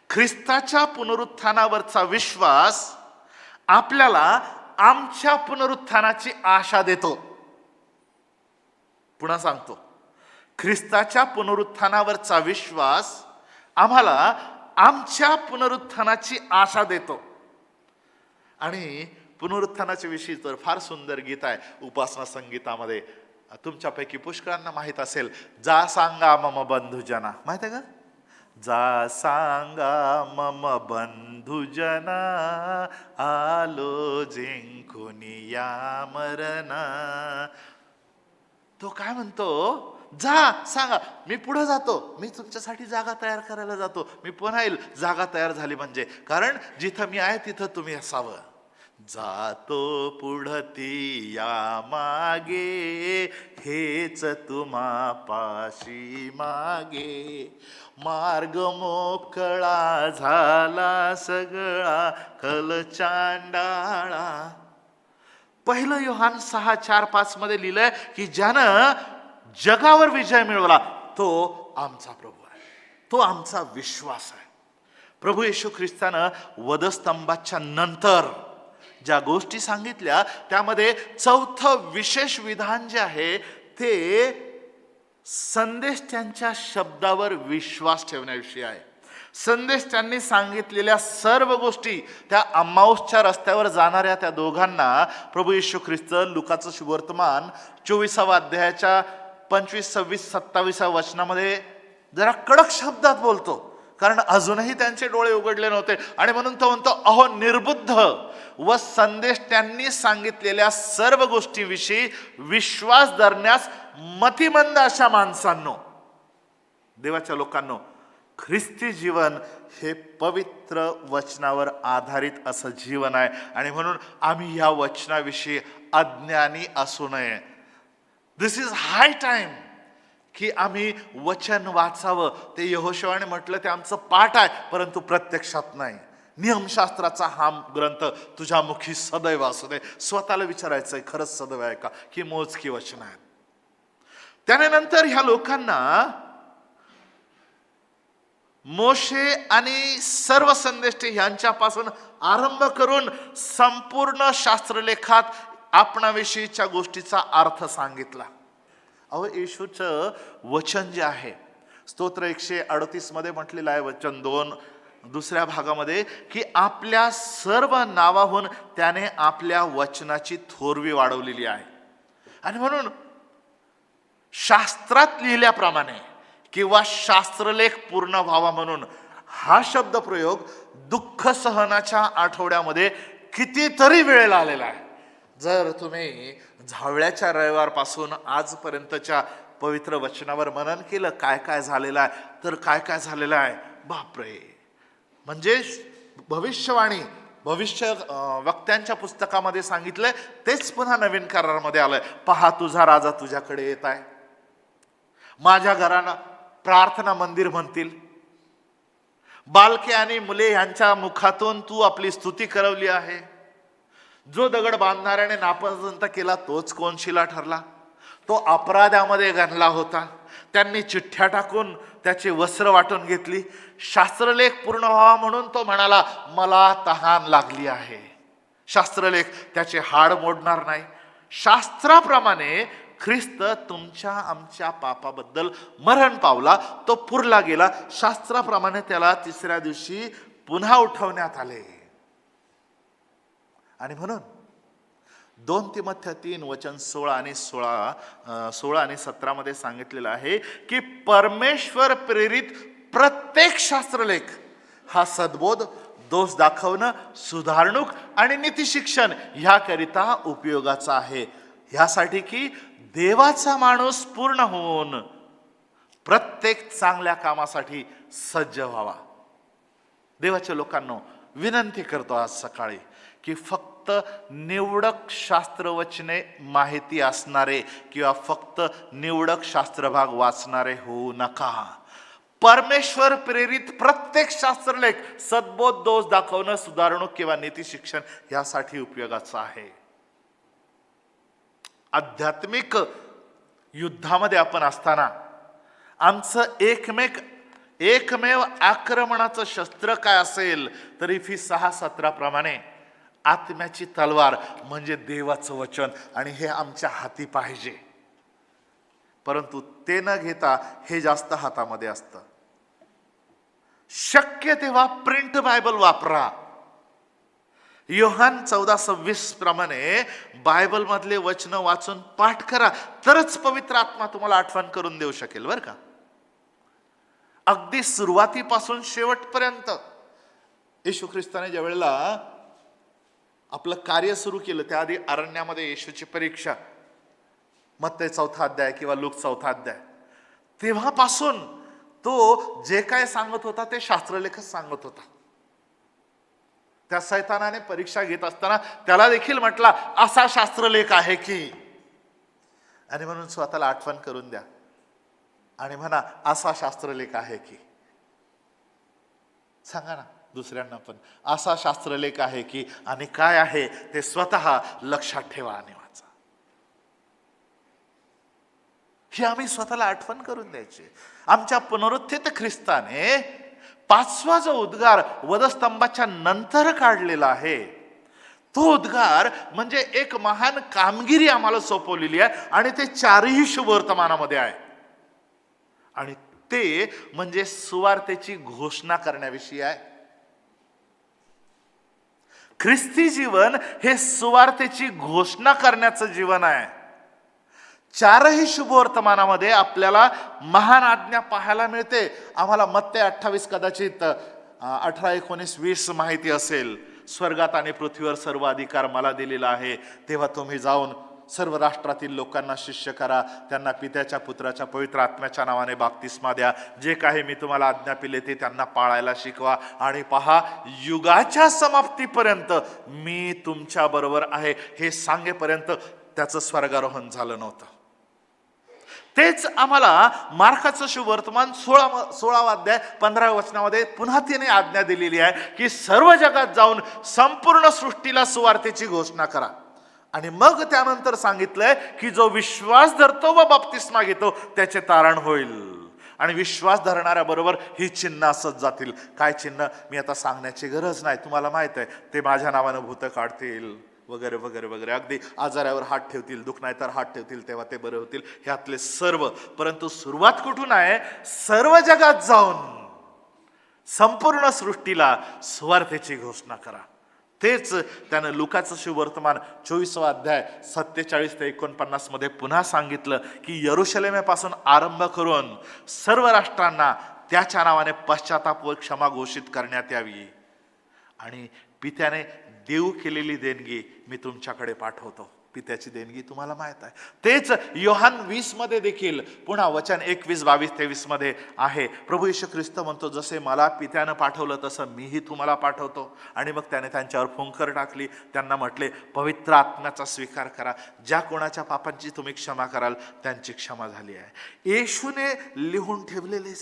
ख्रिस्ताच्या पुनरुत्थानावरचा विश्वास आपल्याला आमच्या पुनरुत्थानाची आशा देतो. पुन्हा सांगतो, ख्रिस्ताच्या पुनरुत्थानावरचा विश्वास आम्हाला आमच्या पुनरुत्थानाची आशा देतो. आणि पुनरुत्थानाच्या विषयी तर फार सुंदर गीत आहे उपासना संगीतामध्ये, तुमच्यापैकी पुष्कळांना माहित असेल, जा सांगा मम बंधुजना. माहित आहे का? जा सांगा मम बंधुजना, आलो जिंकून या मरणा. तो काय म्हणतो? जा सांगा, मी पुढे जातो, मी तुमच्यासाठी जागा तयार करायला जातो, मी पुन्हा येईल जागा तयार झाली म्हणजे. कारण जिथं मी आहे तिथं तुम्ही असावं. जातो पुढती या मागे, हेच तुम्हा पाशी मागे. मार्ग मोकळा झाला सगळा खल चांडाळा. पहिलं योहान 6:4-5 मध्ये लिहिलंय की ज्यानं जगावर विजय मिळवला तो आमचा प्रभू आहे, तो आमचा विश्वास आहे. प्रभू येशू ख्रिस्तानं वधस्तंभाच्या नंतर ज्या गोष्टी सांगितल्या त्यामध्ये चौथं विशेष विधान जे आहे ते संदेश त्यांच्या शब्दावर विश्वास ठेवण्याविषयी आहे. संदेश त्यांनी सांगितलेल्या सर्व गोष्टी त्या अम्माऊसच्या रस्त्यावर जाणाऱ्या त्या दोघांना प्रभू येशू ख्रिस्त लुकाचं शुभवर्तमान 24व्या अध्यायाच्या 25, 26, 27 वचनामध्ये जरा कडक शब्दात बोलतो, कारण अजूनही त्यांचे डोळे उघडले नव्हते. आणि म्हणून तो म्हणतो, अहो निर्बुद्ध व संदेश त्यांनी सांगितलेल्या सर्व गोष्टींविषयी विश्वास धरण्यास मतिमंद अशा माणसांनो, देवाच्या लोकांनो, ख्रिस्ती जीवन हे पवित्र वचनावर आधारित असं जीवन आहे. आणि म्हणून आम्ही या वचनाविषयी अज्ञानी असू नये. दिस इज हाय टाइम की आम्ही वचन वाचावं. ते यहोशुआने म्हटलं ते आमचं पाठ आहे, परंतु प्रत्यक्षात नाही. नियमशास्त्राचा हा ग्रंथ तुझ्या मुखी सदैव असू दे. स्वतःला विचारायचंय, खरंच सदैव आहे का, की मोजकी वचन आहेत. त्याने नंतर ह्या लोकांना मोशे आणि सर्व संदेष्टे यांच्यापासून आरंभ करून संपूर्ण शास्त्रलेखात आपणाविषयीच्या गोष्टीचा अर्थ सांगितला. अहो येशूचं वचन जे आहे, स्तोत्र 138 मध्ये म्हटलेलं आहे, वचन 2 दुसऱ्या भागामध्ये, की आपल्या सर्व नावाहून त्याने आपल्या वचनाची थोरवी वाढवलेली आहे. आणि म्हणून शास्त्रात लिहिल्याप्रमाणे किंवा शास्त्रलेख पूर्ण व्हावा म्हणून हा शब्द प्रयोग दुःख सहनाच्या आठवड्यामध्ये कितीतरी वेळेला आलेला आहे. जर तुम्ही झावळ्याच्या रविवारपासून आजपर्यंतच्या पवित्र वचनावर मनन केलं, काय काय झालेलं आहे, तर काय काय झालेलं आहे, बापरे. म्हणजे भविष्यवाणी, भविष्य वक्त्यांच्या पुस्तकामध्ये सांगितलंय तेच पुन्हा नवीन करारामध्ये आलंय. पहा तुझा राजा तुझ्याकडे येत आहे, माझ्या घराला प्रार्थना मंदिर म्हणतील, बालके आणि मुले यांच्या मुखातून तू आपली स्तुती करवली आहे. जो दगड बांधणाऱ्याने नापसंत केला तोच कोनशिला ठरला. तो अपराधामध्ये गणला होता. त्यांनी चिठ्ठ्या टाकून त्याची वस्त्र वाटून घेतली. शास्त्रलेख पूर्ण व्हावा म्हणून तो म्हणाला, मला तहान लागली आहे. शास्त्रलेख त्याचे हाड मोडणार नाही. शास्त्राप्रमाणे ख्रिस्त तुमच्या आमच्या पापाबद्दल मरण पावला, तो पुरला गेला. शास्त्राप्रमाणे त्याला तिसऱ्या दिवशी पुन्हा उठवण्यात आले. आणि म्हणून 2 तिमोथेय 3 वचन 16 आणि 17 मध्ये सांगितलेलं आहे की परमेश्वर प्रेरित प्रत्येक शास्त्रलेख हा सद्बोध, दोष दाखवणं, सुधारणूक आणि नीतिशिक्षण ह्याकरिता उपयोगाचा आहे, ह्यासाठी की देवाचा माणूस पूर्ण होऊन प्रत्येक चांगल्या कामासाठी सज्ज व्हावा. देवाच्या लोकांनो, विनंती करतो आज सकाळी की फक्त निवडक शास्त्रवचने माहिती असणारे किंवा फक्त निवडक शास्त्रभाग वाचणारे होऊ नका. परमेश्वर प्रेरित प्रत्येक शास्त्रलेख सद्बोध, दोष दाखवणं, सुधारणूक किंवा नीतिशिक्षण यासाठी उपयोगाचं आहे. आध्यात्मिक युद्धामध्ये आपण असताना आमचं एकमेव आक्रमणाचं शस्त्र काय असेल, तर इफी 6:17 प्रमाणे आत्म्याची तलवार म्हणजे देवाचं वचन, आणि हे आमच्या हाती पाहिजे. परंतु ते न घेता हे जास्त हातामध्ये असतं. शक्य तेव्हा प्रिंट बायबल वापरा. योहान 14:26 प्रमाणे बायबल मधले वचन वाचून पाठ करा, तरच पवित्र आत्मा तुम्हाला आठवण करून देऊ शकेल बरं का. अगदी सुरुवातीपासून शेवटपर्यंत येशू ख्रिस्ताने ज्या वेळेला आपलं कार्य सुरू केलं त्याआधी अरण्यामध्ये येशूची परीक्षा, मत्तई 4 अध्याय किंवा लूक 4 अध्याय, तेव्हापासून तो जे काय सांगत होता ते शास्त्रलेखच सांगत होता. त्या सैतानाने परीक्षा घेत असताना त्याला देखील म्हटला असा शास्त्रलेख आहे की, आणि म्हणून स्वतःला आठवण करून द्या आणि म्हणा असा शास्त्रलेख आहे की. सांगा ना दुसऱ्यांना पण, असा शास्त्रलेख आहे की, आणि काय आहे ते स्वतः लक्षात ठेवा आणि वाचा. ही आम्ही स्वतःला आठवण करून द्यायची. आमच्या पुनरुत्थित ख्रिस्ताने 5वा जो उद्गार वधस्तंभाच्या नंतर काढलेला आहे, तो उद्गार म्हणजे एक महान कामगिरी आम्हाला सोपवलेली आहे, आणि ते 4ही शुभवर्तमानामध्ये आहे. आणि ते म्हणजे सुवार्तेची घोषणा करण्याविषयी आहे. ख्रिस्ती जीवन हे सुवार्तेची घोषणा करण्याचं जीवन आहे. 4ही शुभवर्तमानामध्ये आपल्याला महान आज्ञा पाहायला मिळते. आम्हाला मत्ते 28 कदाचित 18, 19, 20 माहिती असेल. स्वर्गात आणि पृथ्वीवर सर्व अधिकार मला दिलेला आहे, तेव्हा तुम्ही जाऊन सर्व राष्ट्रातील लोकांना शिष्य करा, त्यांना पित्याच्या पुत्राच्या पवित्र आत्म्याच्या नावाने बाप्तिस्मा द्या, जे काही मी तुम्हाला आज्ञा दिली ते त्यांना पाळायला शिकवा, आणि पहा युगाच्या समाप्तीपर्यंत मी तुमच्या बरोबर आहे, हे सांगेपर्यंत त्याचं स्वर्गारोहण झालं नव्हतं. तेच आम्हाला मार्काचं शुभवर्तमान 16वा अध्याय 15व्या वचनामध्ये पुन्हा त्याने आज्ञा दिलेली आहे की सर्व जगात जाऊन संपूर्ण सृष्टीला सुवार्तेची घोषणा करा. आणि मग त्यानंतर सांगितलंय की जो विश्वास धरतो व बाप्तिस्मा घेतो त्याचे तारण होईल. आणि विश्वास धरणाऱ्या बरोबर ही चिन्ह असत जातील. काय चिन्ह मी आता सांगण्याची गरज नाही, तुम्हाला माहित आहे. ते माझ्या नावानं भूत काढतील वगैरे वगैरे वगैरे, अगदी आजारावर हात ठेवतील, दुख नाही तर हात ठेवतील तेव्हा ते बरे होतील, ह्यातले सर्व. परंतु सुरुवात कुठून आहे? सर्व जगात जाऊन संपूर्ण सृष्टीला सुवार्तेची घोषणा करा. तेच त्यानं लुकाचं शुभवर्तमान 24वा अध्याय 47 ते 49 मध्ये पुन्हा सांगितलं की यरुशलेमेपासून आरंभ करून सर्व राष्ट्रांना त्याच्या नावाने पश्चाताप व क्षमा घोषित करण्यात यावी, आणि पित्याने देऊ केलेली देणगी मी तुमच्याकडे पाठवतो. पित्याची देणगी तुम्हाला माहित आहे. तेच योहान 20 मध्ये देखील पुन्हा वचन 21, 22, 23 मध्ये आहे. प्रभू येशू ख्रिस्त म्हणतो जसे मला पित्यानं पाठवलं तसं मीही तुम्हाला पाठवतो. आणि मग त्याने त्यांच्यावर फुंकर टाकली, त्यांना म्हटले पवित्र आत्म्याचा स्वीकार करा, ज्या कोणाच्या पापांची तुम्ही क्षमा कराल त्यांची क्षमा झाली आहे. येशूने लिहून ठेवलेले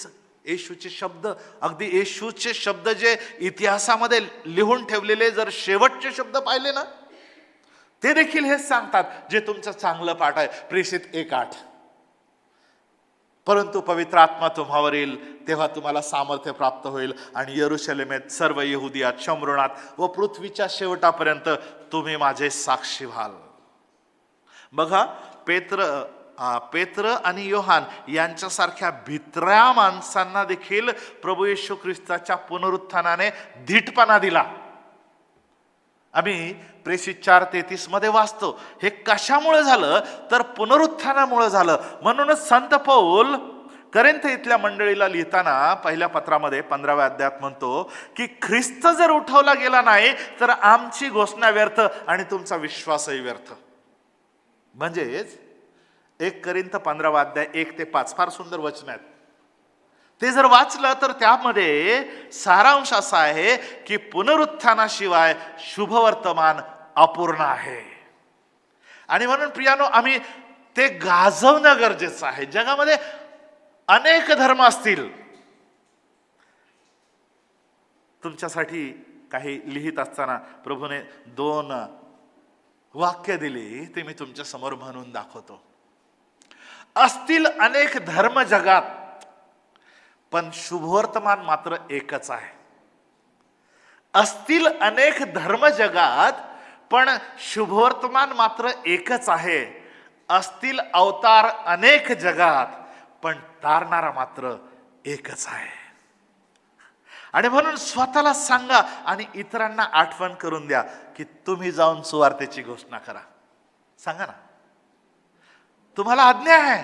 येशूचे शब्द, अगदी येशूचे शब्द जे इतिहासामध्ये लिहून ठेवलेले, जर शेवटचे शब्द पाहिले ना ते देखील हेच सांगतात जे तुमचं चांगलं पाठ आहे. प्रेषित 1:8, परंतु पवित्र आत्मा तुम्हावर येईल तेव्हा तुम्हाला सामर्थ्य प्राप्त होईल, आणि यरुशलेमेत, सर्व यहुदियात, शमरोनात व पृथ्वीच्या शेवटापर्यंत तुम्ही माझे साक्षी व्हाल. बघा, पेत्र आणि योहान यांच्यासारख्या भित्र्या माणसांना देखील प्रभू येशू ख्रिस्ताच्या पुनरुत्थानाने धीटपणा दिला. आम्ही प्रेषित 4:33 मध्ये वाचतो. हे कशामुळे झालं तर पुनरुत्थानामुळे झालं. म्हणूनच संत पौल करिंथ इथल्या मंडळीला लिहिताना पहिल्या पत्रामध्ये 15व्या अध्यायात म्हणतो की ख्रिस्त जर उठवला गेला नाही तर आमची घोषणा व्यर्थ आणि तुमचा विश्वासही व्यर्थ. म्हणजेच 1 करिंथ 15वा अध्याय 1 ते 5 फार सुंदर वचन आहेत. ते जर वाचलं तर त्यामध्ये सारांश असा आहे की पुनरुत्थानाशिवाय शुभवर्तमान अपूर्ण आहे. आणि म्हणून प्रियानो, आम्ही ते गाजवणं गरजेचं आहे. जगामध्ये अनेक धर्म असतील. तुमच्यासाठी काही लिहित असताना प्रभूने 2 वाक्य दिली, ते मी तुमच्या समोर म्हणून दाखवतो. असतील अनेक धर्म जगात, पण शुभवर्तमान मात्र एकच आहे. असतील अनेक धर्म जगात, पण शुभवर्तमान मात्र एकच आहे. असतील अवतार अनेक जगात, पण तारणारा मात्र एकच आहे. आणि म्हणून स्वतःला सांगा आणि इतरांना आठवण करून द्या की तुम्ही जाऊन सुवार्तेची घोषणा करा. सांगा ना, तुम्हाला आज्ञा आहे,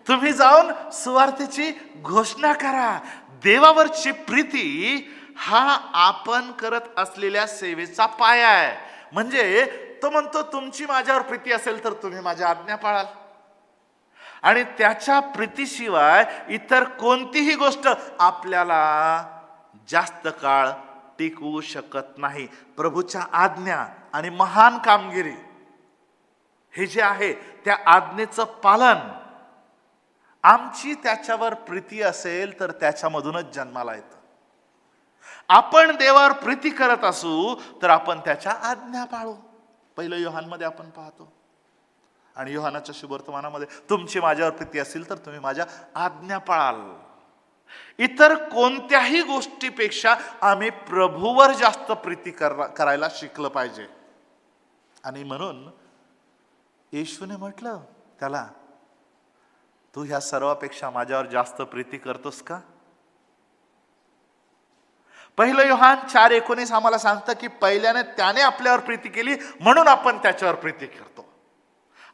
तुम्ही जाऊन सुवार्तेची घोषणा करा. देवावरची प्रीती हा आपण करत असलेल्या सेवेचा पाया आहे. म्हणजे तो म्हणतो तुमची माझ्यावर प्रीती असेल तर तुम्ही माझ्या आज्ञा पाळाल, आणि त्याच्या प्रीतीशिवाय इतर कोणतीही गोष्ट आपल्याला जास्त काळ टिकवू शकत नाही. प्रभूच्या आज्ञा आणि महान कामगिरी हे जे आहे त्या आज्ञेचं पालन, आमची त्याच्यावर प्रीती असेल तर त्याच्यामधूनच जन्माला येतं. आपण देवावर प्रीती करत असू तर आपण त्याच्या आज्ञा पाळू. पहिलं योहानमध्ये आपण पाहतो, आणि योहानाच्या शुभवर्तमानामध्ये तुमची माझ्यावर प्रीती असेल तर तुम्ही माझ्या आज्ञा पाळाल. इतर कोणत्याही गोष्टीपेक्षा आम्ही प्रभूवर जास्त प्रीती करायला शिकलं पाहिजे. आणि म्हणून येशूने म्हटलं त्याला, तू ह्या सर्वापेक्षा माझ्यावर जास्त प्रीती करतोस का? पहिलं योहान 4:19 आम्हाला सांगतं की पहिल्याने त्याने आपल्यावर प्रीती केली म्हणून आपण त्याच्यावर प्रीती करतो.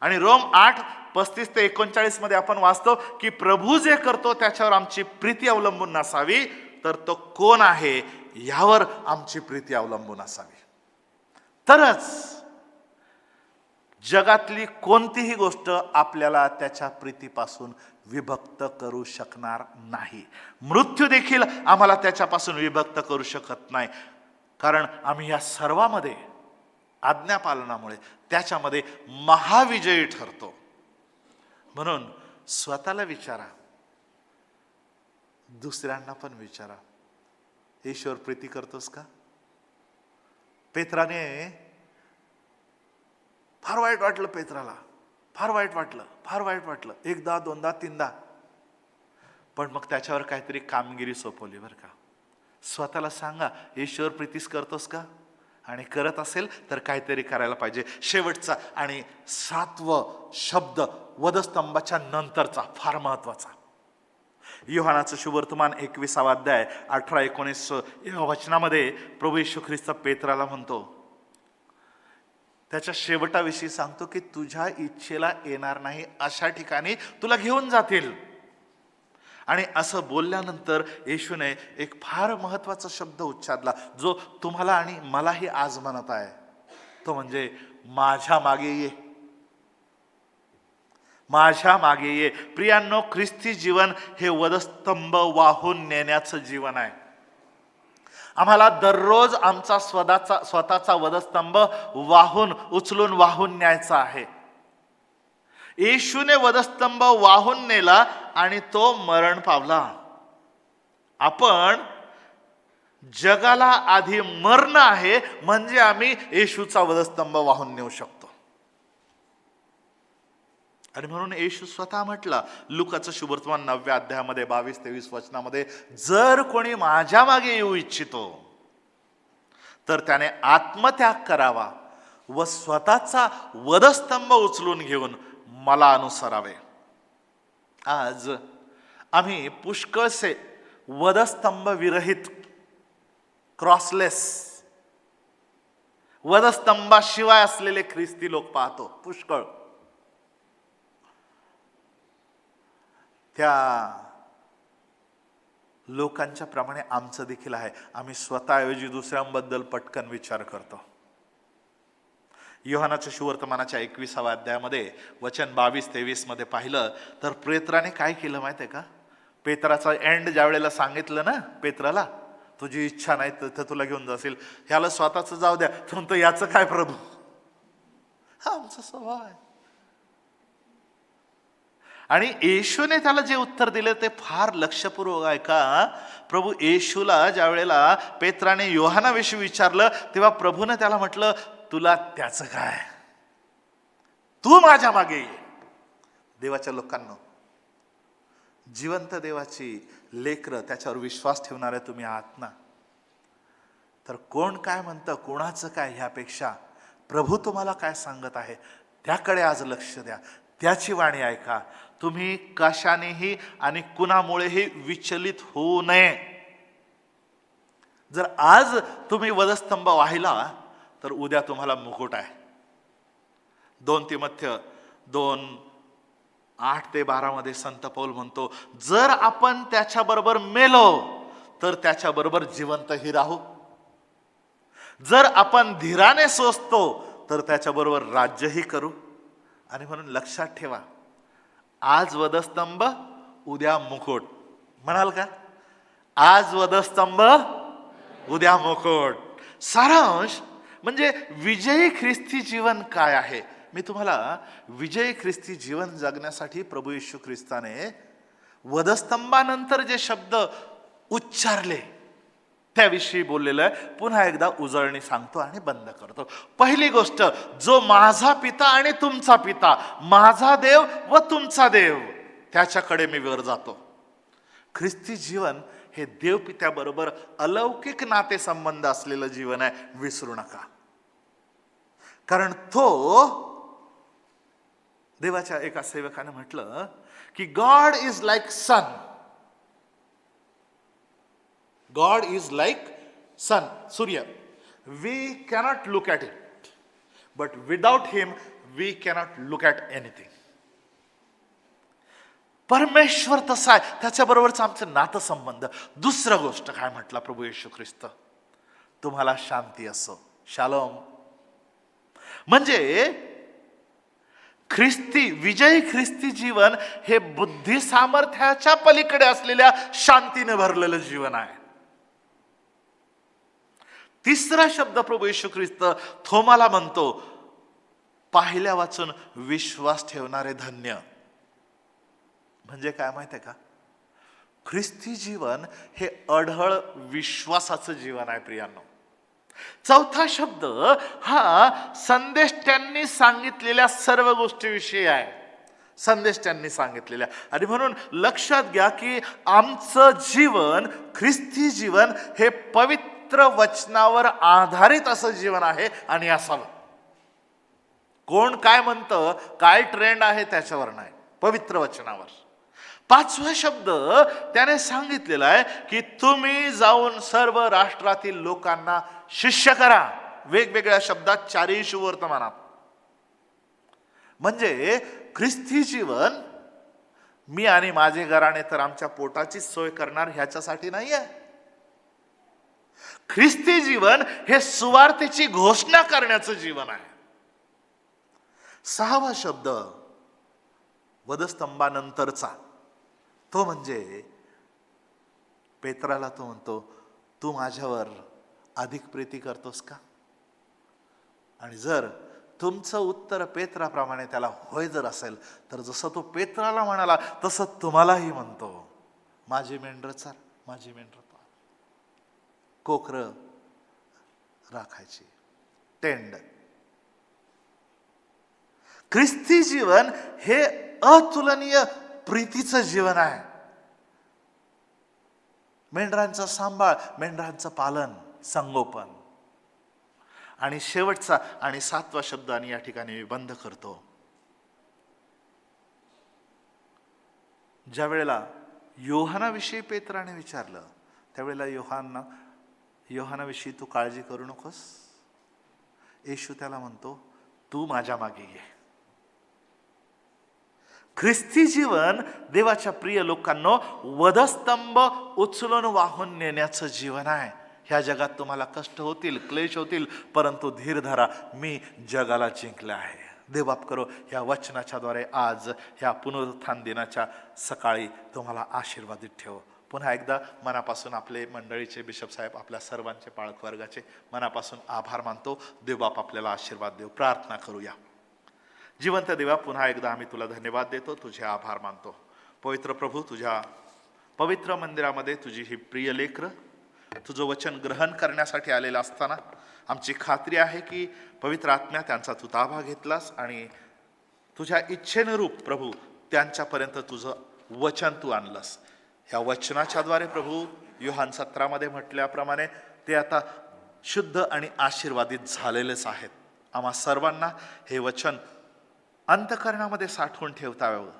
आणि रोम 8:35-39 मध्ये आपण वाचतो की प्रभू जे करतो त्याच्यावर आमची प्रीती अवलंबून नसावी, तर तो कोण आहे यावर आमची प्रीती अवलंबून असावी. तरच जगातली कोणतीही गोष्ट आपल्याला त्याच्या प्रीतीपासून विभक्त करू शकणार नाही. मृत्यू देखील आम्हाला त्याच्यापासून विभक्त करू शकत नाही, कारण आम्ही या सर्वामध्ये आज्ञापालनामुळे त्याच्यामध्ये महाविजयी ठरतो. म्हणून स्वतःला विचारा, दुसऱ्यांना पण विचारा, ईश्वर प्रीती करतोस का? पेत्राने फार वाईट वाटलं, पेत्राला फार वाईट वाटलं, एकदा दोनदा तीनदा, पण मग त्याच्यावर काहीतरी कामगिरी सोपवली बरं का. स्वतःला सांगा, ईश्वर प्रीतीस करतोस का? आणि करत असेल तर काहीतरी करायला पाहिजे. शेवटचा आणि 7वं शब्द वधस्तंभाच्या नंतरचा फार महत्वाचा. योहानाचं शुभवर्तमान 21 अध्याय 18-19 या वचनामध्ये प्रभू येशू ख्रिस्त पेत्राला म्हणतो, त्याच्या शेवटाविषयी सांगतो की तुझ्या इच्छेला येणार नाही अशा ठिकाणी तुला घेऊन जातील. आणि असं बोलल्यानंतर येशूने एक फार महत्वाचा शब्द उच्चारला, जो तुम्हाला आणि मलाही आज म्हणत आहे. तो म्हणजे माझ्या मागे ये, माझ्या मागे ये. प्रियांनो, ख्रिस्ती जीवन हे वधस्तंभ वाहून नेण्याचं जीवन आहे. आम्हाला दररोज आमचा स्वतःचा वधस्तंभ उचलून वाहून न्यायचा आहे. येशूने वधस्तंभ वाहून नेला आणि तो मरण पावला. आपण जगाला आधी मरण आहे म्हणजे आम्ही येशूचा वधस्तंभ वाहून नेऊ शकतो. आणि म्हणून येशू स्वतः म्हटला लुकाचं शुभवर्तमान 9व्या अध्यायामध्ये 22-23 वचनामध्ये, जर कोणी माझ्या मागे येऊ इच्छितो तर त्याने आत्मत्याग करावा व स्वतःचा वधस्तंभ उचलून घेऊन मला अनुसरावे. आज आम्ही पुष्कळसे वधस्तंभ विरहित, क्रॉसलेस, वधस्तंभाशिवाय असलेले ख्रिस्ती लोक पाहतो, पुष्कळ. त्या लोकांच्या प्रमाणे आमचं देखील आहे. आम्ही स्वतःऐवजी दुसऱ्यांबद्दल पटकन विचार करतो. योहानाच्या शुभवर्तमानाच्या 21व्या अध्यायामध्ये वचन 22-23 मध्ये पाहिलं तर पेत्राने काय केलं माहिती आहे का? पेत्राचा एंड ज्या वेळेला सांगितलं ना पेत्राला, तुझी इच्छा नाही तर तुला घेऊन जाशील, ह्याला स्वतःच जाऊ द्या, म्हणतो याचं काय प्रभू? हा आमचा स्वभाव आहे. आणि येशूने त्याला जे उत्तर दिले ते फार लक्षपूर्वक ऐका. प्रभू येशूला ज्या वेळेला पेत्राने योहानाविषयी विचारलं तेव्हा प्रभूने त्याला म्हटलं, तुला त्याचं काय, तू माझ्या मागे ये. देवाच्या लोकांना, जिवंत देवाची लेकरं, त्याच्यावर विश्वास ठेवणारे तुम्ही आहात ना, तर कोण काय म्हणतं, कोणाचं काय, ह्यापेक्षा प्रभू तुम्हाला काय सांगत आहे त्याकडे आज लक्ष द्या, त्याची वाणी ऐका. तुम्ही कशानेही आणि कुणामुळेही विचलित होऊ नये. जर आज तुम्ही वधस्तंभ वाहिला तर उद्या तुम्हाला मुकुट आहे. 2 तिमोथेय 2:8-12 मध्ये संत पौल म्हणतो, जर आपण त्याच्याबरोबर मेलो तर त्याच्याबरोबर जिवंतही राहू. जर आपण धीराने सोसतो तर त्याच्याबरोबर राज्यही करू. आणि म्हणून लक्षात ठेवा, आज वधस्तंभ उद्या मुकुट. म्हणाल का? आज वधस्तंभ उद्या मुकुट. सारांश म्हणजे विजयी ख्रिस्ती जीवन काय आहे. मी तुम्हाला विजयी ख्रिस्ती जीवन जगण्यासाठी प्रभू येशू ख्रिस्ताने वधस्तंभानंतर जे शब्द उच्चारले त्याविषयी बोललेलं आहे. पुन्हा एकदा उजळणी सांगतो आणि बंद करतो. पहिली गोष्ट, जो माझा पिता आणि तुमचा पिता, माझा देव व तुमचा देव, त्याच्याकडे मी वर जातो. ख्रिस्ती जीवन हे देवपित्याबरोबर अलौकिक नातेसंबंध असलेलं जीवन आहे, विसरू नका. कारण तो देवाच्या एका सेवकाने म्हटलं की God is like sun. God is like sun, सूर्य. We cannot look at it, but without him we cannot look at anything. परमेश्वर तसा आहे, त्याच्याबरोबरच आमचं नातसंबंध. दुसरं गोष्ट काय म्हटलं प्रभू येशू ख्रिस्त, तुम्हाला शांती असो, शालोम. म्हणजे ख्रिस्ती विजयी ख्रिस्ती जीवन हे बुद्धी सामर्थ्याच्या पलीकडे असलेल्या शांतीने भरलेलं जीवन आहे. तिसरा शब्द प्रभू येशू ख्रिस्त थोमाला म्हणतो, पाहिल्या वाचून विश्वास ठेवणारे धन्य. म्हणजे काय माहिती आहे का, ख्रिस्ती जीवन हे अढळ विश्वासाचं जीवन आहे प्रियांनो. चौथा शब्द हा संदेश त्यांनी सांगितलेल्या सर्व गोष्टीविषयी आहे. संदेश त्यांनी सांगितलेल्या. आणि म्हणून लक्षात घ्या की आमचं जीवन, ख्रिस्ती जीवन हे पवित्र वचनावर आधारित असं जीवन आहे आणि असावं. कोण काय म्हणतं, काय ट्रेंड आहे त्याच्यावर नाही, पवित्र वचनावर. पाचवा शब्द त्याने सांगितलेला आहे की तुम्ही जाऊन सर्व राष्ट्रातील लोकांना शिष्य करा. वेगवेगळ्या शब्दात, चारही शुभवर्तमानात. म्हणजे ख्रिस्ती जीवन मी आणि माझे घराणे तर आमच्या पोटाची सोय करणार ह्याच्यासाठी नाही आहे. ख्रिस्ती जीवन हे सुवार्तेची घोषणा करण्याचं जीवन आहे. सहावा शब्द वधस्तंभानंतरचा, तो म्हणजे पेत्राला तो म्हणतो, तू माझ्यावर अधिक प्रीती करतोस का? आणि जर तुमचं उत्तर पेत्राप्रमाणे त्याला होय जर असेल, तर जसं तो पेत्राला म्हणाला तसं तुम्हालाही म्हणतो, माझी मेंढरं चाल, माझी मेंढरं पाळ. कोकरं राखायची, टेंड. ख्रिस्ती जीवन हे अतुलनीय प्रीतीचं जीवन आहे. मेंढरांचा सांभाळ, मेंढरांचं पालन, संगोपन. आणि शेवटचा आणि सातवा शब्द, आणि या ठिकाणी मी बंद करतो. ज्या वेळेला योहानाविषयी पेत्राने विचारलं, त्यावेळेला योहानाविषयी तू काळजी करू नकोस. येशू त्याला म्हणतो, तू माझ्या मागे ये. ख्रिस्ती जीवन देवाच्या प्रिय लोकांनो वधस्तंभ उचलून वाहून नेण्याचं जीवन आहे. ह्या जगात तुम्हाला कष्ट होतील, क्लेश होतील, परंतु धीर धरा, मी जगाला जिंकले आहे. देवबाप करो ह्या वचनाच्या द्वारे आज ह्या पुनरुत्थान दिनाच्या सकाळी तुम्हाला आशीर्वादित ठेव. पुन्हा एकदा मनापासून आपले मंडळीचे बिशप साहेब, आपल्या सर्वांचे पाळक वर्गाचे मनापासून आभार मानतो. देवबाप आपल्याला आशीर्वाद देव. प्रार्थना करूया. जिवंत देवा, पुन्हा एकदा आम्ही तुला धन्यवाद देतो, तुझे आभार मानतो. पवित्र प्रभू, तुझ्या पवित्र मंदिरामध्ये तुझी ही प्रिय लेकरं तुझं वचन ग्रहण करण्यासाठी आलेलं असताना आमची खात्री आहे की पवित्र आत्म्या त्यांचा तू ताबा घेतलास आणि तुझ्या इच्छेनुरूप प्रभू त्यांच्यापर्यंत तुझं वचन तू आणलंस. ह्या वचनाच्याद्वारे प्रभू योहान 17 म्हटल्याप्रमाणे ते आता शुद्ध आणि आशीर्वादित झालेलेच आहेत. आम्हा सर्वांना हे वचन अंतःकरणामध्ये साठवून ठेवता यावं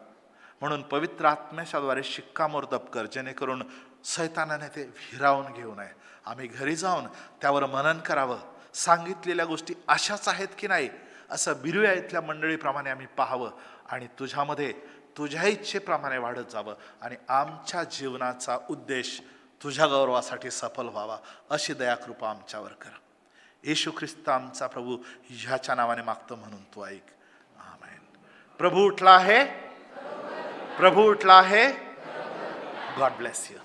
म्हणून पवित्र आत्म्याच्याद्वारे शिक्कामोर्तब कर, जेणेकरून सैतानाने ते हिरावून घेऊ नये. आम्ही घरी जाऊन त्यावर मनन करावं. सांगितलेल्या गोष्टी अशाच आहेत की नाही असं बिरुया इथल्या मंडळीप्रमाणे आम्ही पाहावं आणि तुझ्यामध्ये तुझ्या इच्छेप्रमाणे वाढत जावं आणि आमच्या जीवनाचा उद्देश तुझ्या गौरवासाठी सफल व्हावा, अशी दयाकृपा आमच्यावर कर. येशू ख्रिस्त आमचा प्रभू ह्याच्या नावाने मागतो म्हणून तू ऐक. आमेन. प्रभू उठला आहे, प्रभू उठला आहे. God bless you.